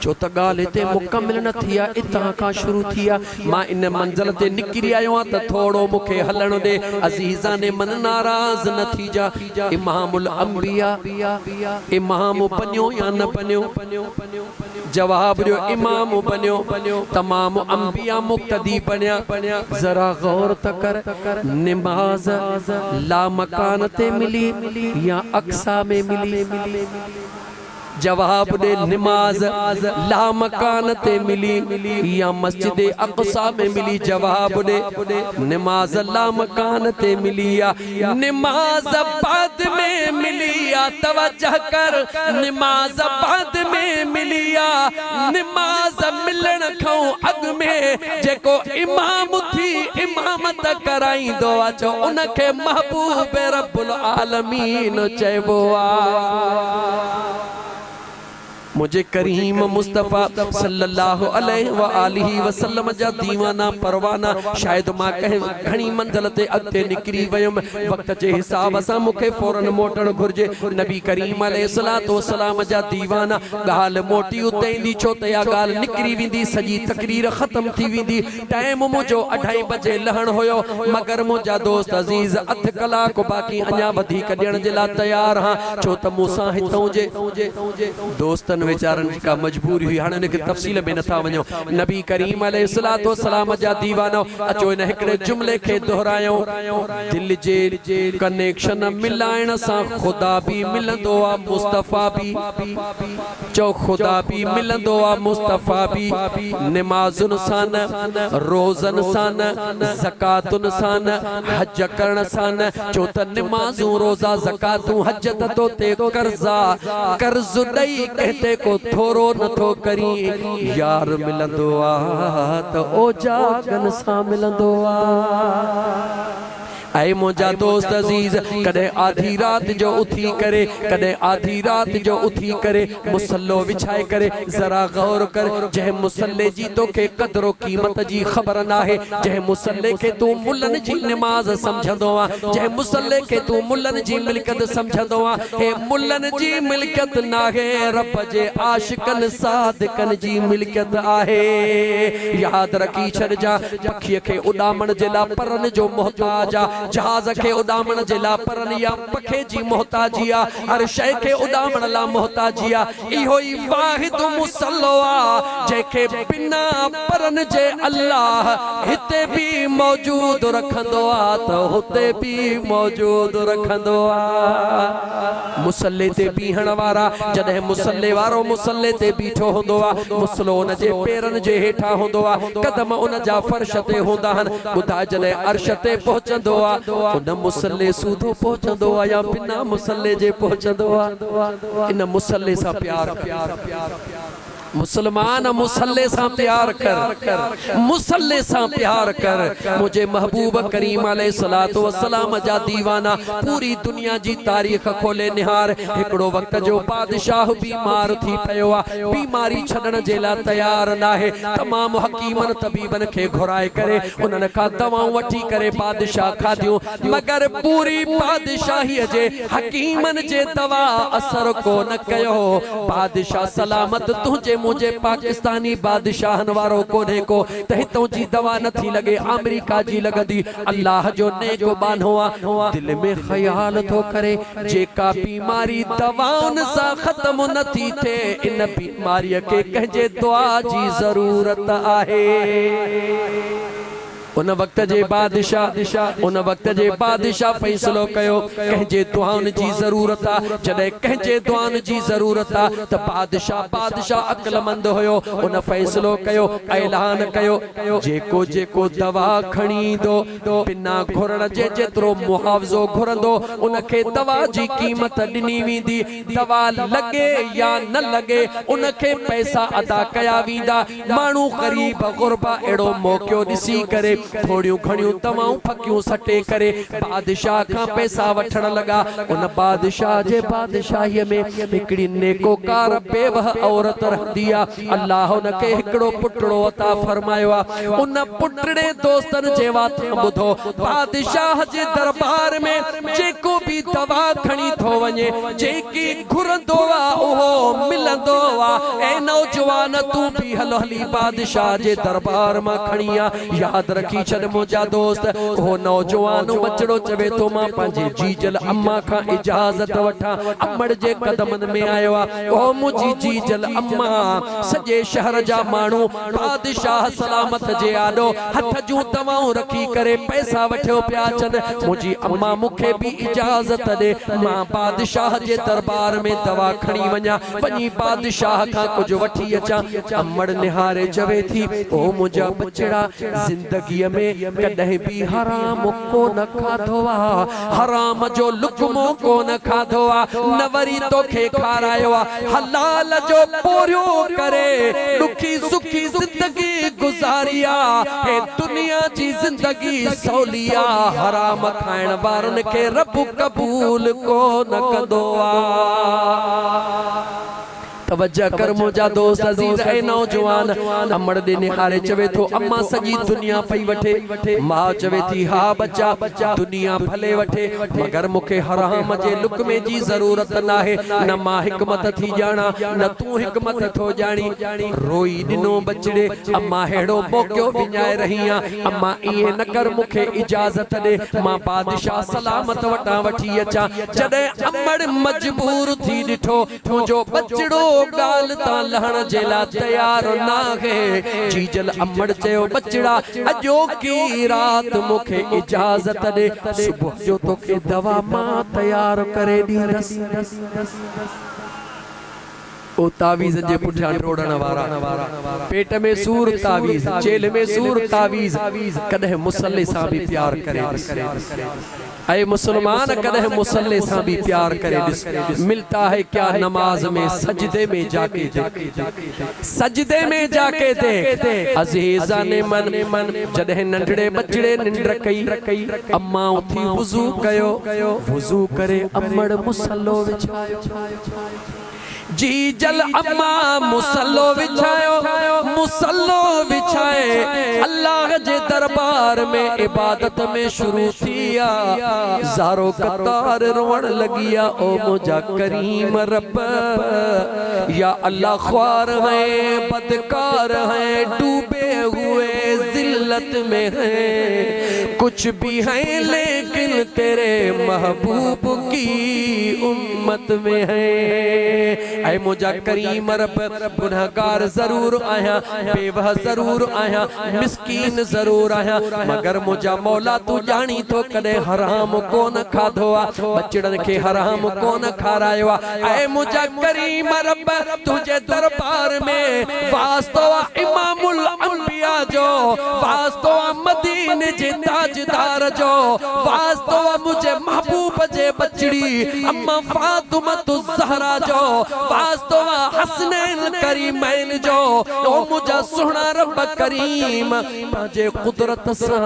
छो त ॻाल्हि हिते मुकमिल न थी आहे, इतां खां शुरू थी आहे। मां इन मंज़िल ते निकिरी आयो आहियां त थोरो मूंखे हलण ॾे, अज़ीज़ान मन नाराज़ न थी जा। इमामुल अंबिया इमाम बनियो या न बनियो? जवाब ॾियो, इमाम बनियो। तमाम अंबिया मुक्तदी बनिया। जरा गौर त कर, नमाज ला मकान ते मिली या अक्सा में मिली? जवाब दे, नमाज ला मकान ते मिली या मस्जिद अक़सा में मिली? जवाब दे, नमाज ला मकान ते मिली या नमाज बाद में मिली? या तवज्जह कर, नमाज बाद में मिली या नमाज मिलण खां अॻु में जेको इमाम थी इमामत कराईंदो आहे, जो उनखे महबूब रब्बुल आलमीन चइबो आहे। मुझे करीम मुस्तफ़ा सल्लल्लाहु अलैहि व आलिहि वसल्लम जा दीवाना परवाना। शायद मां कहीं घणी मंजिल ते अॻिते निकिरी वयुमि, वक़्त जे हिसाब सां मूंखे फौरन मोटण घुर्जे। नबी करीम अलैहिस्सलातु वस्सलाम जा दीवाना, ॻाल्हि मोटी उते ईंदी, छो त इहा ॻाल्हि निकिरी वेंदी, सॼी तकरीर ख़त्म थी वेंदी। टाइम मुंहिंजो 2:30 बजे लहण हुयो, मगर मुंहिंजा दोस्त अज़ीज़ अध कलाक बाक़ी अञा वधीक ॾियण जे लाइ तयार हां, छो त मूंसां हितां जे दोस्तनि वेचारनि का मजबूरी हुई। हाणे उनखे तफ़सील में नथा वञो। नबी करीम अलैहिस्सलातु वस्सलाम जा दीवाना, अचो इन हिकिड़े जुमले खे दोहरायूं। दिल जे कनेक्शन मिलाइण सां ख़ुदा भी मिलंदो आहे, मुस्तफ़ा भी। चो ख़ुदा भी मिलंदो आहे, मुस्तफ़ा भी। नमाज़ुनि सां न, रोज़नि सां न, ज़कातुनि सां न, हज करण सां न। चो त नमाज़ूं, रोज़ा, ज़कातूं, हज त तो ते कर्ज़ा, कर्ज़ ॾेई कहते को थोरो नथो करी। यार मिलंदो आहे त ओजागन सां मिलंदो आहे। ऐ मुंहिंजा दोस्त अज़ीज़, कॾहिं आधी रात जो उथी करे, कॾहिं आधी रात जो उथी करे मुसल्लो विछाए करे, ज़रा गौर कर, जंहिं मुसल्ले जी तोखे क़दरो क़ीमत जी ख़बर नाहे, जंहिं मुसल्ले खे तूं मुल्लनि जी नमाज़ सम्झंदो आहे, जंहिं मुसल्ले खे तूं मुल्लनि जी मिल्कियत सम्झंदो आहे, हे मुल्लनि जी मिल्कियत नाहे, रब जे आशिकनि सादिकनि जी मिल्कियत आहे। यादि रखी छॾिजां, पखीअ खे उॾामण जे लाइ परनि जो मोहताज आहे, जहाज खे उॾामण जे लाइ परनि या पखे जी मोहताजी आहे, हर शइ खे उॾामण लाइ मोहताजी आहे। इहो ई वाहिद मुसल्लो आहे जंहिंखे बिना परनि जे अल्लाह हिते बि मौजूद रखंदो आहे त हुते बि मौजूद रखंदो आहे। मुसल्ले ते बीहण वारा, जॾहिं मुसल्ले वारो मुसल्ले ते बीठो हूंदो आहे, मुसलो उन जे पेरनि जे हेठां हूंदो आहे, कदम उन जा फर्श ते हूंदा आहिनि। ॿुधा जॾहिं अर्श ते पहुचंदो आहे, उन मुसल्ले सूधो पहुचंदो आहे या बिना मुसल्ले जे पहुचंदो आहे? इन मुसल्ले सां प्यार मुसलमान, मुसल्ले सां प्यार कर, मुसल्ले सां प्यार कर। मुझे महबूब करीम अलैहिस्सलातु वस्सलाम जा दीवाना, पूरी दुनिया जी तारीख़ खोले निहार। हिकिड़ो वक़्त जो बादशाह बीमार थी पियो आहे, बीमारी छॾण जे लाइ तयार नाहे। तमामु हकीमनि तबीबनि खे घुराए करे उन्हनि खां दवाऊं वठी करे बादशाह खाधियूं, मगर पूरी बादशाहीअ जे हकीमनि जे दवा असर कोन कयो। बादशाह सलामत तुंहिंजे मुझे पाकिस्तानी बादशाहन वारो कोने को त हितों जी दवा नथी लगे, अमेरिका जी लगदी। अल्लाह जो नेको बानो आ, दिल में ख्याल थो करे जेका बीमारी दवाउन सा खत्म नथी थे, इन बीमारी के कहजे दुआ जी जरूरत आहे। उन वक्त जे बादशाह फैसलो कयो कहजे दुआउन जी जरूरत आ। जडे कहजे दुआउन जी जरूरत आ त बादशाह अक्लमंद होयो, उन फैसलो कयो, ऐलान कयो, जेको जेको दवा खणी दो बिना घुरण जे जेतरो मुआवजो घुरंदो उनखे दवा जी कीमत ॾिनी वेंदी। दवा लगे या न लगे उनखे पैसा अदा कया वेंदा। माण्हू ग़रीब गुरबा एड़ो मौक़ो ॾिसी करे थोड़ियूं घणियूं तवाऊं फकियूं सटे करे बादशाह का पैसा वठण लगा। उन बादशाह जे बादशाहीअ में हिकड़ी नेकोकार बेवह औरत रहंदी आ। अल्लाह उनखे हिकड़ो पुटड़ो अता फरमायो आ। उन पुटड़े दोस्तन जे वात ॿुधो, बादशाह जे दरबार में जेको भी दवा खणी थो वञे, जेकी घुरंदो आ उहो मिलंदो आ। ऐ नौजवान नौजवान तू भी हलो हली बादशाह जे दरबार मां खणिया याद रखी छड़ मुंहिंजा दोस्त ओ नौजवान बचड़ो चवे तो मां पंहिंजे जीजल अम्मा खां इजाजत वठां अमड़ जे कदमन में आयो आ ओ मुंहिंजी जीजल अम्मा सजे शहर जा माण्हू बादशाह सलामत जे आॾो हथ जूं तवाऊं रखी करे पैसा वठियो पिया अचनि मुंहिंजी अम्मा मूंखे भी इजाजत दे मां बादशाह जे दरबार में दवा खणी वञा वञी बादशाह खां कुछ वठी अचां अमड़ निहारे चवे थी ओ मुंहिंजा बचड़ा जिंदगीअ में कॾहिं भी हराम को न खाधो आ हराम जो लुकमो को न खाधो आ न वरी तोखे खारायो आ हलाल जो पोरियो करे दुखी सुखी जिंदगी गुजारिया हे दुनिया जी जिंदगी सौलिया हराम खाइण वारन के रब कबूल को न कंदो आ तवज्जो कर मुंहिंजा दोस्त अजीज ऐ नौजवान अमड़ दे निहारे चवे थो अम्मा सजी दुनिया पई वठे मां चवे थी हा बच्चा दुनिया भले वठे मगर मूंखे हराम जे लुकमे जी जरूरत नाहे न मां हिकमत थी जाना न तू हिकमत थो जानी रोई दिनो बचड़े अम्मा हेड़ो मौको विञाए रही आ अम्मा इए न कर मूंखे इजाजत दे मां बादशाह सलामत वटा वठी अचा जडे अमड़ मजबूर थी डिठो मुंहिंजो बचड़ो गाल ता लहण जेला तैयार ना है जीजल अमड़ चयो बचड़ा अजो की रात मुखे इजाजत दे सुबह जो तोखे दवा मां तैयार करे दींदस ओ तावीज जे पुठियां टोड़न वारा पेट में सूर तावीज जेल में सूर तावीज कदे मुसल्ले सा भी प्यार करे ऐ मुसलमान कदे मुसल्ले सा भी प्यार करे मिलता है क्या नमाज में सजदे में जाके सजदे में जाके देख अजीजा ने मन जदे नंढड़े बचड़े निंद्र कई अम्मा उठी वुजू कयो वुजू करे अमड़ मुसल्लो विछायो जी जल अम्मा मुसल्लो विछाए अल्लाह जे दरबार में इबादत में शुरू थिया ज़ारो कतार रोण लगिया ओ मुझा करीम रब या अल्लाह ख्वार है बदकार है डूबे हुए जिल्लत में है कुछ भी है लेकिन तेरे महबूब की उम्मत में है ऐ मुझा करीम रब गुनहगार जरूर आया बेवह जरूर आया मिस्कीन जरूर आया मगर मुझा मौला तू जानी तो कदे हराम को न खाधो आ बचड़न के हराम को न खारायो आ ऐ मुझा करीम रब तुझे दरबार में वास्तो इमामुल अंबिया जो वास्तो मदीने जे ताजदार जो वास्तो मुझे महबूब जे बचड़ी अम्मा फातिमा तु ज़हरा जो वास्तव हसनैन करीमैन जो ओ मुझा सुहना रब करीम जे कुदरत सा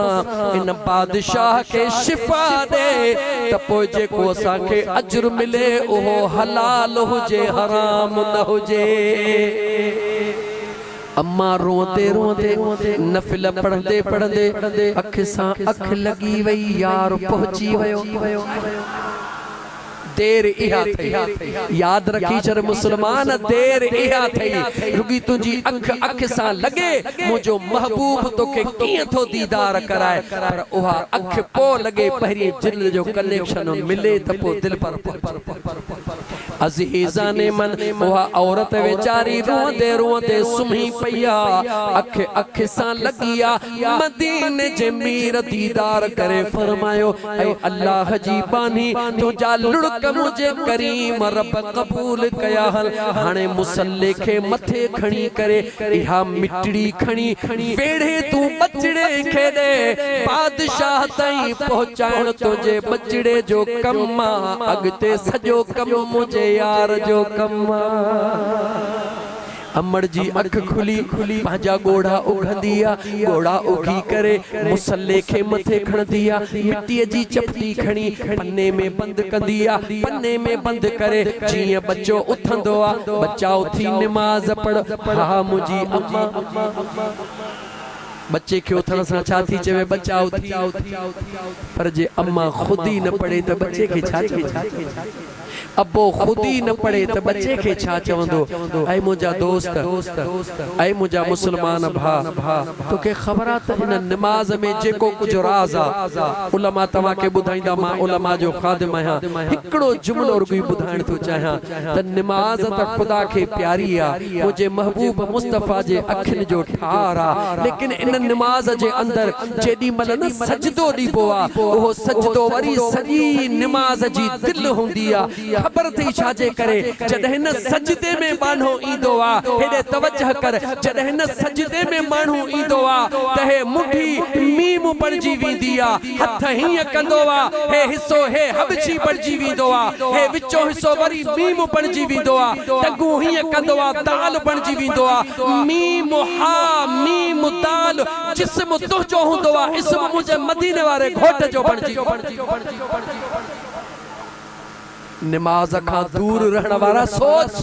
इन बादशाह के शिफा दे तपो जे को सा के अजर मिले ओ हलाल हुजे हराम न हुजे अम्मा रोते रोते नफिल पढ़दे पढ़दे अख सा अख लगी वई यार पहुंची वयो देर इहा थई याद रखी चर मुसलमान देर इहा थई रुगी तुझी अख सा लगे मुझो महबूब तोखे किए थो दीदार कराए पर उहा अख पो लगे पहिरी दिल जो कनेक्शन मिले त पो दिल पर अजीजा ने मन उहा औरत बेचारी रोंदे सुम्ही पया अख सा लगिया मदीने जे मीर दीदार करे फरमायो ऐ अल्लाह जी बानी तुझा लुड़क मुझे करीम रब कबूल कया हल हाने मुसल्ले के मथे खणी करे इहा मिटड़ी खणी वेड़े तू बचड़े खे दे बादशाह ताई पहुंचाण तुझे बचड़े जो कम अगते सजो कम मुझे यार जो कम अमड़ जी अख खुली पंहिंजा गोड़ा उघंदिया गोड़ा उघी करे मुसल्ले के मथे खणदिया मिट्टी जी चपटी खणी पन्ने में बंद कंदिया पन्ने में बंद करे जीअं बच्चो उथंदो आ बच्चा उथी नमाज पढ़ हा मुंहिंजी अम्मा बच्चे के उथण सां छा थी चवे बच्चा उथी पर जे अम्मा खुद ही न पढ़े तो बच्चे के छा अबो खुद ही न पढ़े तो बच्चे के छा चवंदो ऐ मुजा दोस्त ऐ मुजा मुसलमान भा तो के खबरा त इन नमाज में जेको कुछ राज आ उलमा तवा के बुधाइंदा मा उलमा जो खादिम आया हिकड़ो जुमलो रुगई बुधाइण तो चाहा त नमाज त खुदा के प्यारी आ मुझे महबूब मुस्तफा जे अखिन जो ठार आ लेकिन इन नमाज जे अंदर जेडी मल न सजदो दीबो आ ओ सजदो वरी सजी नमाज जी दिल हुंदी आ खबर थी छाजे करे जदे न सजदे में मानो ईंदो आ हेडे तवज्जह कर जदे न सजदे में मानो ईंदो आ तहे मुठी मीम पड़जी वींदी आ हथ ही कंदो आ हे हिस्सो हे हबची पड़जी वींदो आ हे विचो हिस्सो वरी मीम पड़जी वींदो आ टगू ही कंदो आ दाल पड़जी वींदो आ मीम हा मीम दाल जिस्म तुहजो हुंदो आ इसम मुझे मदीने वाले घोट जो पड़जी नमाज का दूर रहने वाला सोच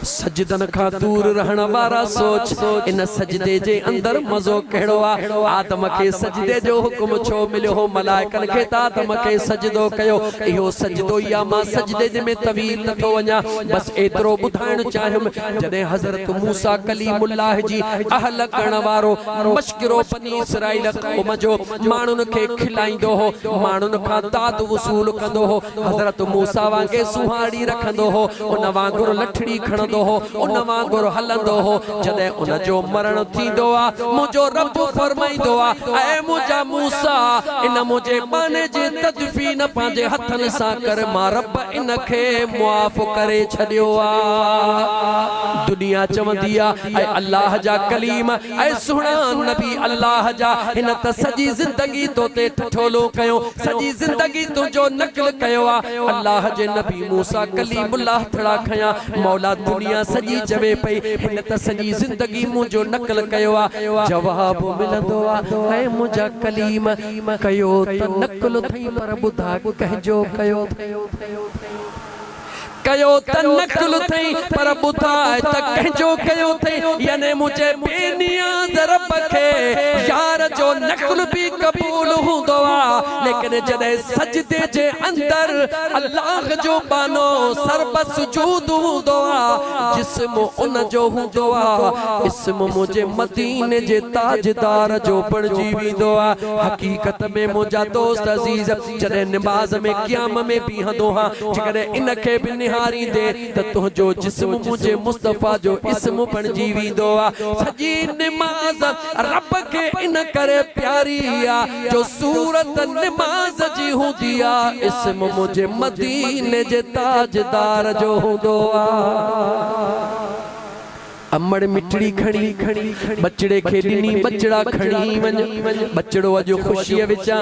सजदन का दूर रहने वाला सोच इन सजदे जे अंदर मजो केड़ो आ आदम के सजदे जो हुक्म छो मिलो हो मलाइकन के आदम के सजदो कयो इहो सजदो या मा सजदे में तवील न तो वना बस एतरो बुधाइण चाहम जदे हजरत मूसा कलीमुल्लाह जी अहल करण वारो मशकिरो बनी इसराइल कौम जो मानुन के खिलाइंदो हो मानुन का दाद वसूल कंदो हो हजरत मूसा वांगे सुहाड़ी रखंदो हो उन वांगुर लठड़ी खणंदो हो उन वांगुर हलंदो हो जदे उन जो मरण थींदो आ मुजो रब फरमाइंदो आ ए मुजा मूसा इन मुझे माने जे तदफीन पांजे हथन सा कर मा रब इनखे मुआफ करे छडियो आ दुनिया चवंदी आ ए अल्लाह जा कलीम ए सुना नबी अल्लाह जा इन त सजी जिंदगी तो ते ठठोलो कयो सजी जिंदगी तुजो नकल कयो आ अल्लाह जे नबी मूसा कलीमुल्लाह थड़ा खया मौला दुनिया सजी चवे पई हिन त सजी जिंदगी मुजो नकल कयो आ जवाब मिलंदो आ है मुजा कलीम कयो त नकल थई पर बुधा कहजो कयो कयो त नकल थई पर बुधा त कहजो कयो थई याने मुझे बेनियाज रब के यार जो नकल भी कबूल हुंदो आ लेकिन जदे सजदे जे अंदर अल्लाह जो बानो सर्ब सुजूद हुंदो आ जिस्म उन जो हुंदो आ इसम मुझे मदीने जे ताजदार जो पड़जी वींदो आ हकीकत में मुजा दोस्त अजीज जदे नमाज में क़याम में बीहंदो हा जकरे इनके भी निहारी दे त तुजो जिस्म मुझे मुस्तफा जो इसम पड़जी वींदो आ सजी नमाज रब के इन करे प्यारी आ जो सूरत नमाज जी हुंदी आ इसम मुझे मदीने जे ताजदार जो हुंदो आ अमड़ मिठड़ी खणी बचड़े खे ॾिनी बचड़ा खणी वञ बचड़ो अॼु ख़ुशीअ विचां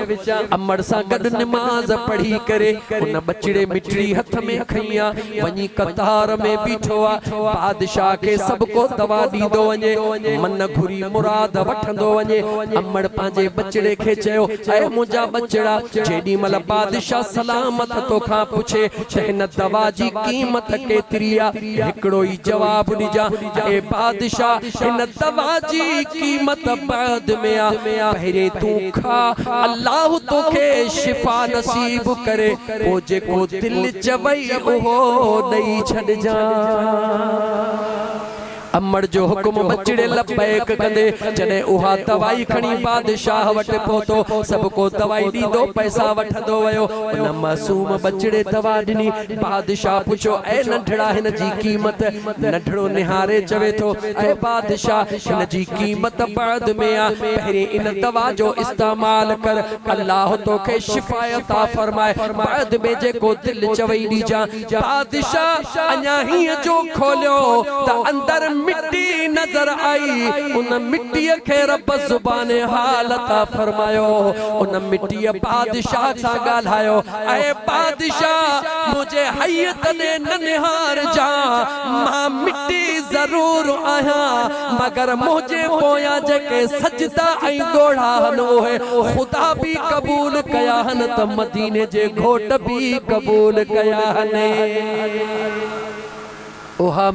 अमड़ सां गॾु नमाज़ पढ़ी करे उन बचड़े मिठड़ी हथ में खई आ वञी कतार में बीठो आ बादशाह खे सभु को दवा ॾींदो वञे मन घुरी मुराद वठंदो वञे अमड़ पंहिंजे बचड़े खे चयो ऐ मुंहिंजा बचड़ा जेॾी महिल बादशाह सलामत तोखां पुछे त हिन दवा जी क़ीमत केतिरी आ हिकिड़ो ई जवाब ॾिजां बादशाह इन दवा जी कीमत बाद में आ पहरे तू खा अल्लाह तोखे शिफा नसीब करे ओ जेको दिल चवई ओहो ॾई छॾजा अमड़ जो हुक्म बचड़े लबैक कंदे जने उहा दवाई खणी बादशाह वट पहुतो सबको दवाई दीदो पैसा वठदो वयो उन मासूम बचड़े दवा दिनी बादशाह पुछो ए नंढड़ा हिन जी कीमत नंढड़ो निहारे चवे तो ए बादशाह हिन जी कीमत बाद में आ पहरे इन दवा जो इस्तेमाल कर अल्लाह तोखे शिफायत अता फरमाए बाद में जेको दिल चवई दी जा बादशाह अञा ही जो खोलियो त अंदर मिट्टी नजर आई उन मिट्टी के रब जुबाने हालत फरमायो उन मिट्टी बादशाह सा गालायो ऐ बादशाह मुझे हयत ने ननिहार जा मां मिट्टी जरूर आया मगर मुझे पोया जके सजदा आई गोड़ा हनो है खुदा भी कबूल कया हन त मदीने जे घोट भी कबूल कया हने ओहा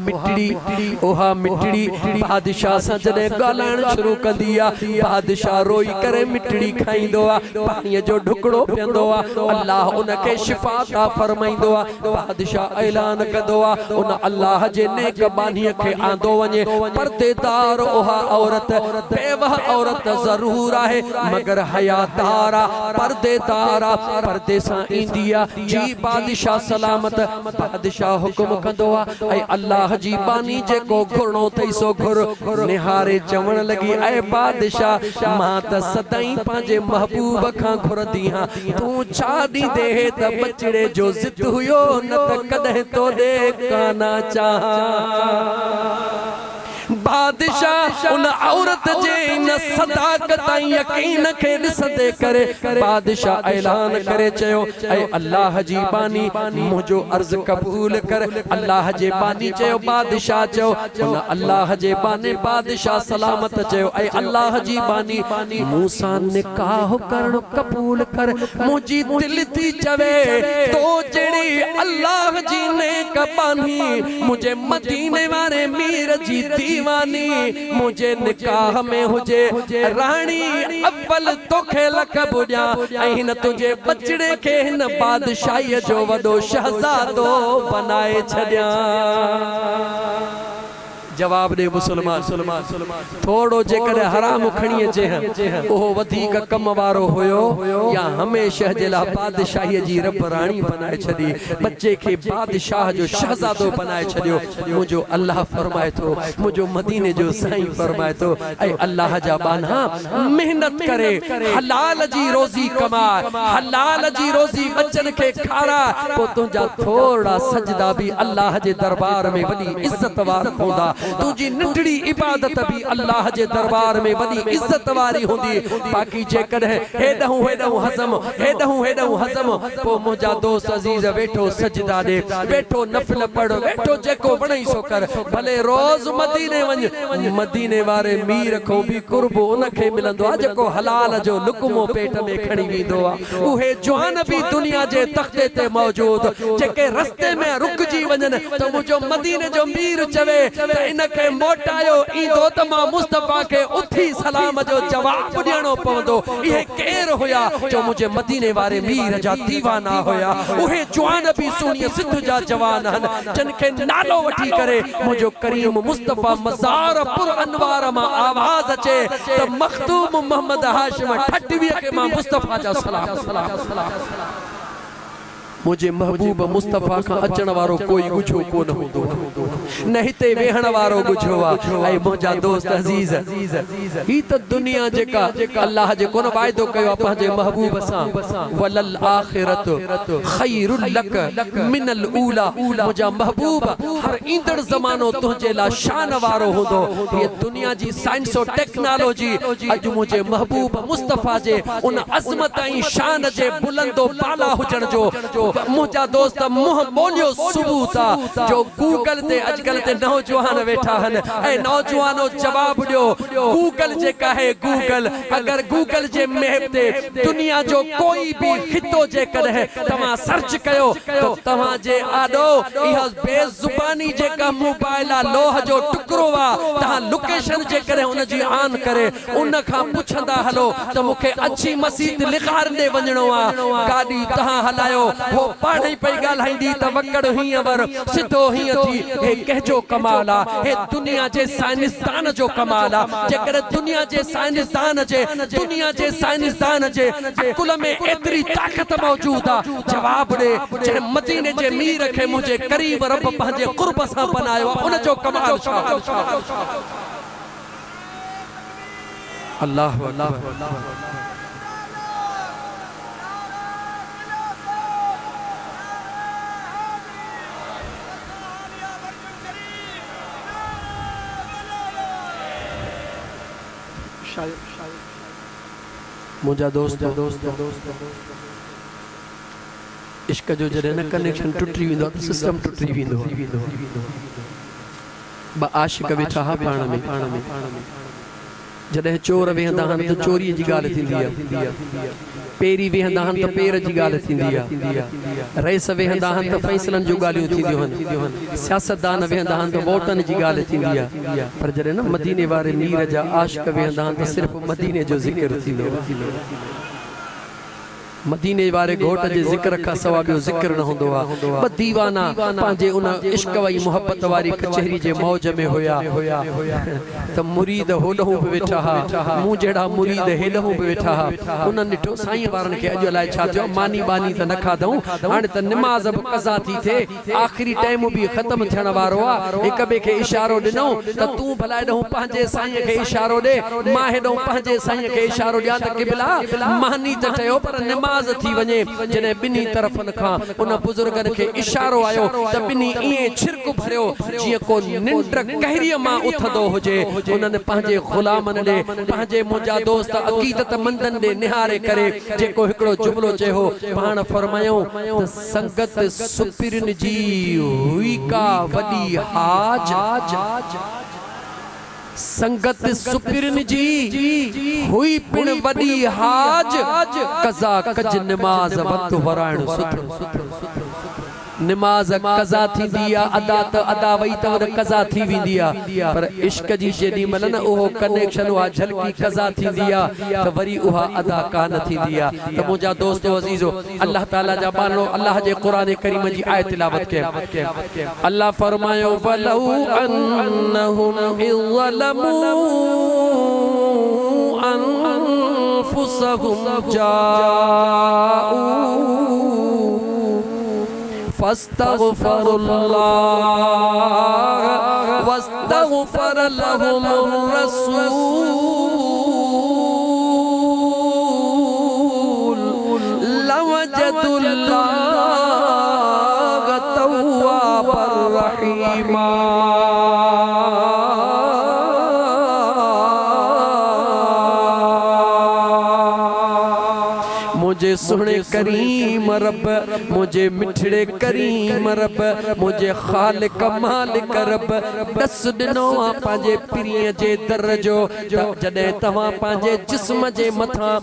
मिटड़ी बादशाह सां जॾहिं ॻाल्हाइण शुरू कंदी आहे बादशाह रोई करे मिटड़ी खाईंदो आहे पाणीअ जो ढुकड़ो पीअंदो आहे अल्लाह उनखे शिफ़ा अता फरमाईंदो आहे बादशाह ऐलान कंदो आहे उन अल्लाह जे नेक बानीअ खे आंदो वञे पर्देदार ओहा औरत बेवह औरत ज़रूर आहे मगर हयादार आहे पर्देदार आहे पर्दे सां ईंदी आहे जी बादशाह सलामत बादशाह हुकुम कंदो आहे अल्लाह जी बानी जेको घुरणो थई सो घुर निहारे चवण लगी ऐ बादशाह मां त सदाई पंहिंजे महबूब खां घुरदी हां तू छा ॾींदे त बचड़े जो ज़िद हुयो न त कदहिं तो दे काना चाहा बादशाह उन औरत जे इन सदाकत यकीन के ॾिसंदे करे बादशाह ऐलान करे चयो ऐ अल्लाह जी बानी मुझो अर्ज कबूल कर अल्लाह जे बानी चयो बादशाह चयो उन अल्लाह जे बाने बादशाह सलामत चयो ऐ अल्लाह जी बानी मूसा निकाह करण कबूल कर मुझी दिल थी चवे तो जेड़ी अल्लाह जी ने कबानी मुझे मदीने वाले मीर जी दीवानी मुझे निकाह में हुजे रानी अव्वल तोखे लक़ब ॾियां ऐं न तुझे बचड़े के हिन बादशाही जो वॾो शहज़ादो बनाए छॾियां जवाब दे मुसलमान थोड़ो जेकर हराम खणी अचे ओहो वधीक कम वारो होयो या हमेशा जे ला बादशाही जी रब रानी बनाए छदी बच्चे के बादशाह जो शहजादो बनाए छदियो मुझो अल्लाह फरमाए तो मुझो मदीने जो साईं फरमाए तो ऐ अल्लाह जा बाना मेहनत करे हलाल जी रोजी कमा हलाल जी रोजी बच्चन के खारा तो तुझा थोड़ा सजदा भी अल्लाह जे दरबार में वडी इज्जत वार होंदा तुझी नंढड़ी इबादत भी अल्लाह जे दरबार में वडी इज्जत वारी होंदी बाकी जे कदे हेडहूं हज़म पो मुझा दोस्त अजीज वेठो सजदा दे वेठो नफल पढ़ वेठो जेको वणई सो कर भले रोज मदीने वञ मदीने वारे मीर को भी कुर्ब उनखे मिलंदो आ जेको हलाल जो लुकमो पेट में खणी वेंदो आ उहे जवान भी दुनिया जे तख्ते ते मौजूद जेके रस्ते में रुकजी वञन तो मुझो मदीने जो मीर चवे त इनखे मोटायो ईंदो त मां मुस्तफा के उथी सलाम जो जवाब ॾियणो पवंदो इहे केर हुया जो मुझे मदीने वारे मीर जा दीवाना होया उहे जवान भी सुनिए सिद्ध जा जवान हन जिनके नालो वठी करे मुझो करीम मुस्तफा मज़ार पुर अनवार मां आवाज अचे त मखदूम मोहम्मद हाशिम ठटवी के मां मुस्तफा जा सलाम मुझे महबूब मुस्तफा का अचण वारो कोई गुझो कोन होंदो न हिते वेहण वारो गुझो आ ऐ मुझा दोस्त अजीज ही त दुनिया जेका अल्लाह जे कोन वायदो कयो पंहिंजे महबूब सां वलल आखिरत खैरुल लक मिनल ऊला मुझा महबूब हर ईंदड़ ज़मानो तुझे ला शान वारो होंदो ये दुनिया जी साइंस और टेक्नोलॉजी अज मुझे महबूब मुस्तफा जे उन अजमत ऐं शान जे बुलंदो बाला हुजण जो मुझा दोस्त मुंह बोलियो सबूत आ जो गूगल ते आजकल ते नौजवान वेठा हन ए नौजवानो जवाब दियो गूगल जे काहे गूगल अगर गूगल जे मैप ते दुनिया जो कोई भी खितो जे कदे तमा सर्च कयो तो तमा जे आडो इहा बेजुबानी जे का मोबाइल लोह जो टुकरो वा ता लोकेशन जे करे उन जी आन करे उन खां पुछंदा हलो त मुखे अच्छी मस्जिद लिखार दे वणणो आ गाड़ी ता हलायो हो पाणी पई गालाईंदी त वकड़ ही अवर सिधो ही थी हे कहजो कमाल आ हे दुनिया जे साइंसदान जो कमाल आ जेकर दुनिया जे साइंसदान जे अकुल में एतरी ताकत मौजूद आ जवाब दे जे मदीने जे मीर के मुझे करीब रब पंहिंजे कुर्ब सां बनायो उन जो कमाल छा अल्लाह अल्लाह मुझा दोस्त इश्क जो जॾहिं न कनेक्शन टुटी वेंदो आहे त सिस्टम टुटी वेंदो ब आशिक वेठा हा पाण में जॾहिं चोर वेहंदा आहिनि त चोरीअ जी ॻाल्हि थींदी आहे पेरी वेहंदा हन त पेर जी गाल थींदी आ, रईस वेहंदा हन त फैसलन जो गालियूं थींदियूं हन, सियासतदान वेहंदा हन त वोटन जी गाल थींदी आ, पर जॾहिं न मदीने वारे मीर जा आशिक वेहंदा हन त सिर्फ़ मदीने जो ज़िक्र थींदो। मदीने वारे घोट जे ज़िक्र खां सवा ॿियो ज़िक्र न हूंदो आहे। ॿ दीवाना पंहिंजे उन इश्क वई मोहब्बत वारी कचहरी जे मौज में हुया त मुरीद होॾहूं बि वेठा हा, मूं जहिड़ा मुरीद हेॾहूं बि वेठा हा। उन्हनि ॾिठो साईं वारनि खे अॼु अलाए छा थियो, मानी बानी त न खाधऊं, हाणे त निमाज़ बि क़ज़ा थी थिए, आख़िरी टाइम बि ख़तम थियण वारो आहे। हिक ॿिए खे इशारो ॾिनऊं त तूं भला हेॾहूं पंहिंजे साईं खे इशारो ॾे, मां हेॾो पंहिंजे साईं खे इशारो ॾियां त क़िबला मानी त चयो पर निमाज़ थी वञे। जॾहिं ॿिन्ही तरफ़नि खां उन बुज़ुर्गनि खे इशारो आयो त ॿिन्ही ईअं छिरक भरियो जीअं को निंड कहरीअ मां उथंदो हुजे। उन्हनि पंहिंजे ग़ुलामनि ॾे, पंहिंजे मुंहिंजा दोस्त अक़ीदत मंदनि ॾे निहारे करे जेको हिकिड़ो जुमिलो चयो, पाण फरमायूं त संगत सुपिरनि जी हुई का वॾी हाज, संगत सुपिरन जी हुई पिण वॾी हाज, कज़ा कज निमाज़ वक़्त वराइण सुठो। निमाज़ कज़ा थींदी आहे, अदा त अदा वई त वरी कज़ा थी वेंदी आहे, पर इश्क जी जेॾी महिल न उहो कनेक्शन उहा झलकी कज़ा थींदी आहे त वरी उहा अदा कान थींदी आहे। त मुंहिंजा दोस्त अज़ीज़ो, अल्लाह ताला जा बानो अल्लाह जे क़ुरान करीम जी आयत तिलावत कयो। अल्लाह फरमायो वलौ अन्नहुम इज़्ज़लमू अनफुसहुम जाऊ फस्तगफरुल्लाह वस्तगफर लहुमुर रसूल लवजदुल्लाह तव्वाबर रहीमा। मुझे सुने करीम रब, मुझे मिठड़े करीम रब, मुझे खालिक मालिक रब दस दिनो पांजे पिरीअ जे दर जो। जॾहिं तव्हां पंहिंजे जिस्म जे मथां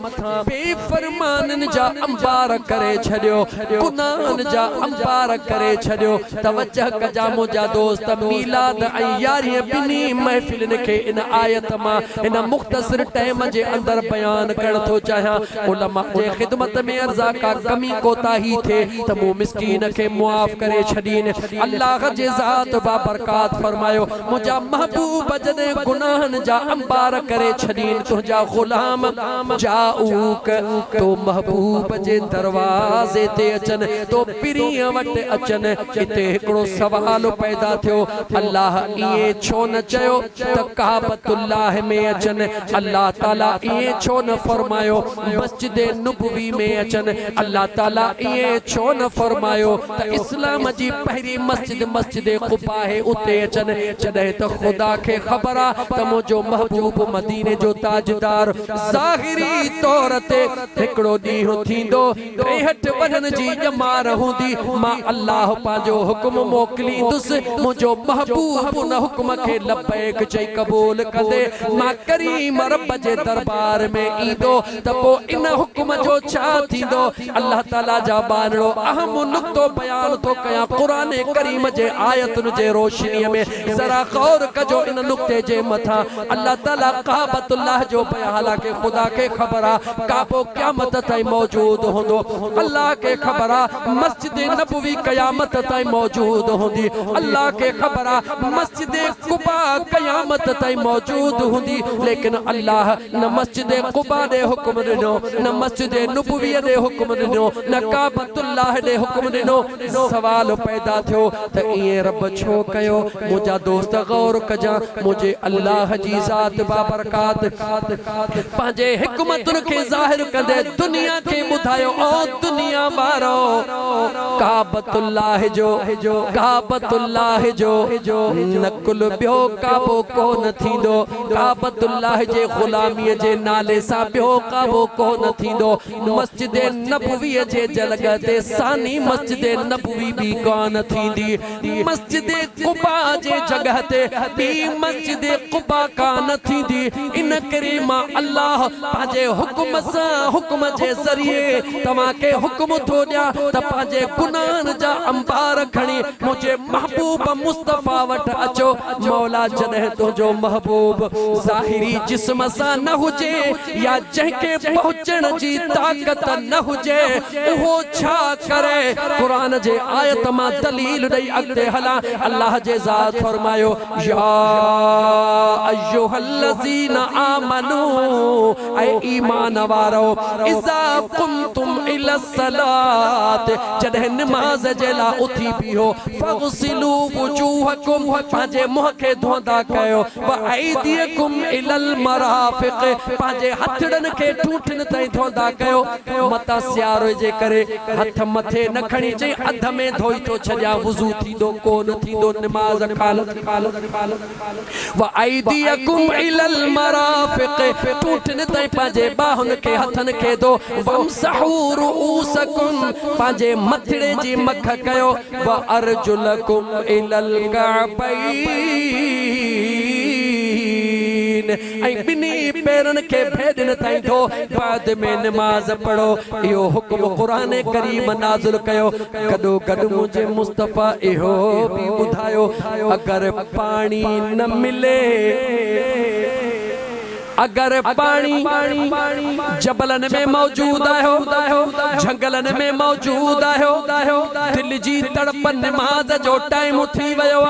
बेफरमाननि जा अंबार करे छॾियो, गुनाहनि जा अंबार करे छॾियो, तवजह कजा मुंहिंजा दोस्त, मीलाद ऐं यारीअ ॿिन्ही महफ़िलनि खे इन आयत मां इन मुख़्तसिर टाइम जे अंदरि बयान करण थो चाहियां। उलमा जे ख़िदमत में अर्ज़ा का कमी कोताही थे त मूं मिस्कीन खे मुआफ़ करे छॾीन। अल्लाह जे ज़ात बाबरकात फरमायो, मुंहिंजा महबूब जॾहिं गुनाहनि जा अंबार करे छॾीन, तुंहिंजा ग़ुलाम जाऊक तो महबूब जे दरवाज़े ते अचनि, तो पिरीअ वटि अचनि। हिते हिकिड़ो सवाल पैदा थियो, अल्लाह ईअं छो न चयो त काबतुल्लाह में अचनि? अल्लाह ताला ईअं छो न फरमायो मस्जिद नबवी में अचनि? अल्लाह ताला ईअं छो न फरमायो त इस्लाम जी पहिरीं मस्जिद मस्जिद क़ुबा है उते अचनि? जॾहिं त ख़ुदा खे ख़बर आहे त मुंहिंजो महबूब मदीने जो ताजदार ज़ाहिरी तौर ते हिकिड़ो ॾींहुं थींदो, 63 वरनि जी ॼमार हूंदी, मां अल्लाह पंहिंजो हुकुम मोकिलींदुसि, मुंहिंजो महबूब उन हुकुम खे लबैक चई क़बूल कंदे मां करीम रब जे दरबार में ईंदो त पोइ इन हुकुम जो छा थींदो? अल्लाह ताला जा बानड़ो अहम नुक्तो बयान थो कयां क़ुरान करीम जे आयतुनि जे रोशनीअ में, ज़रा गौर कजो इन नुक्ते जे मथां। अल्लाह ताला काबतुल्लाह जो बयान, हालांकि ख़ुदा खे ख़बर आहे काबो क़यामत ताईं मौजूद हूंदो, अल्लाह खे ख़बर आहे मस्जिद नबवी क़यामत ताईं मौजूद हूंदी, अल्लाह खे ख़बर आहे मस्जिद क़ुबा क़यामत ताईं मौजूद हूंदी, लेकिन अल्लाह न मस्जिद क़ुबा ॾे हुकुम ॾिनो, न मस्जिद नबवी ॾे हुकुम ॾिनो, न काबतुल्लाह ॾे हुकुम ॾिनो। सवाल पैदा थियो त ईअं रब छो कयो? मुंहिंजा दोस्त गौर कजां, मुंहिंजे अल्लाह जी ज़ात बाबरकात पंहिंजे हिकमतुनि खे ज़ाहिर कंदे दुनिया खे ॿुधायो, ओ दुनिया वारो काबतुल्लाह जो नकुल ॿियो काबो कोन थींदो, काबतुल्लाह जे ग़ुलामीअ जे नाले सां ॿियो काबो कोन थींदो, मस्जिद नबवीअ जे जगह ते सानी मस्जिद नबवी भी कान थींदी मस्जिद कुबा जे जगह ते बी मस्जिद कुबा कान थींदी इन करे मां अल्लाह पांजे हुक्म सा हुक्म जे जरिए तमा के हुक्म थो दिया त पांजे गुनाहन जा अंबार खणी मुझे महबूब मुस्तफा वट अचो मौला जदे तो जो महबूब ज़ाहिरी जिस्म सा न हुजे या जंहिंखे पहुचण जी ताकत न हुजे वो छा करे कुरान जे आयत मां दलील ॾेई अॻिते हला अल्लाह जे ज़ात फरमायो या अय्युहल्लज़ीना आमनू ऐ ईमान वारो इज़ा कुमतुम इलस्सलात जॾहिं निमाज़ जे लाइ उथी बीहो फग़सिलू वुजूहकुम पंहिंजे मुंह खे धोंदा कयो व ऐदियकुम इलल मराफ़िक़ पंहिंजे हथड़न के ठूठन ताईं धोंदा कयो मता सियारो जे करे हथ मथे न खणी चई अध में धोई तो छजा वुजू थींदो कोन थींदो नमाज खाल व ऐदियकुम इलल मराफ़िक़ ठूठन ताईं पंहिंजे बाहुन के हथन के दो वमसहू रुऊसकुम पंहिंजे मथड़े जी मख कयो व अर्जुलकुम इलल कअबैन ऐ बिनी पैरन के भेदन ताईं धो बाद में नमाज पढ़ो इहो हुक्म कुरान करीम नाज़िल कयो गडो गड मुझे मुस्तफा इहो भी बुधायो अगर पानी न मिले अगर पानी जबलन में मौजूद आयो जंगलन में मौजूद आयो दिल जी तड़प नमाज जो टाइम थी वयो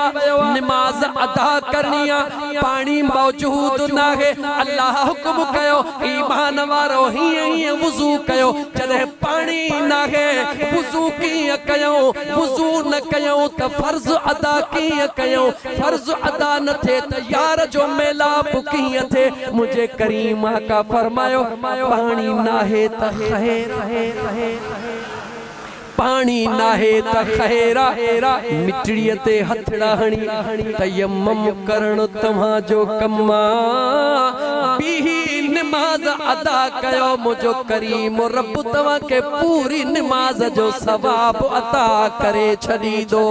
नमाज अदा करनी पानी मौजूद ना है अल्लाह हुक्म कयो ईमान वारो ही वुजू कयो जदे पानी ना है वुजू की कयो वुजू न कयो त फर्ज अदा की कयो फर्ज अदा न थे त यार जो मेलाप की थे मुझे करीम का फरमायो पानी ना है त खैर पानी ना है त खैरा मिटड़िय ते हथड़ा हणी तयम्मम करण तव्हां जो कम्मा बीही नमाज अदा कयो मुझो करीम रब तव्हां के पूरी नमाज जो सवाब अता करे छड़ी दो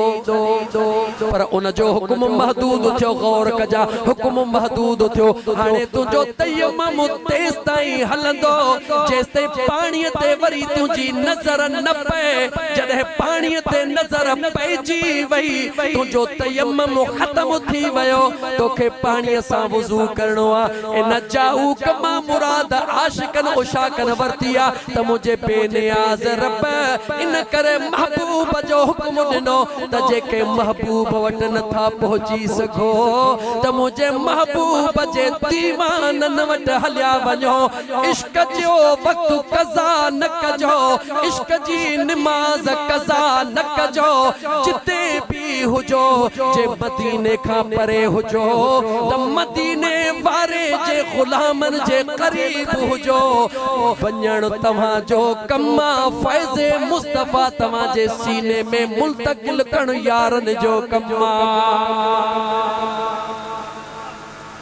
पर उन जो हुक्म महदूद थियो गौर कजा हुक्म महदूद थियो हाने तुझो तयम्मम तेस ताईं हलंदो जेस ताईं पानी ते वरी तुझी नजर न पे जदे पानी ते नजर पैजी वई तुझो तयम्मम खत्म थी वयो तोखे पानी सा वुजू करनो आ इन जाऊ कमा मुराद आशिकन उशाकन वर्तिया त मुझे बेनियाज रब इन करे महबूब जो हुक्म दिनो त जेके महबूब वट न था पहुंची सको त मुझे महबूब जे दीवानन वट हलिया वञो इश्क जो वक्त कज़ा न कजो इश्क जी नमाज कज़ा न कजो जिते भी हुजो जे मदीने खां परे हुजो त मदीने वारे जे गुलामन जे करीब हुजो वञण तव्हां जो कम्मा फैज़े मुस्तफा तव्हां जे सीने में मुल्तकिल करण यारन जो कम्मा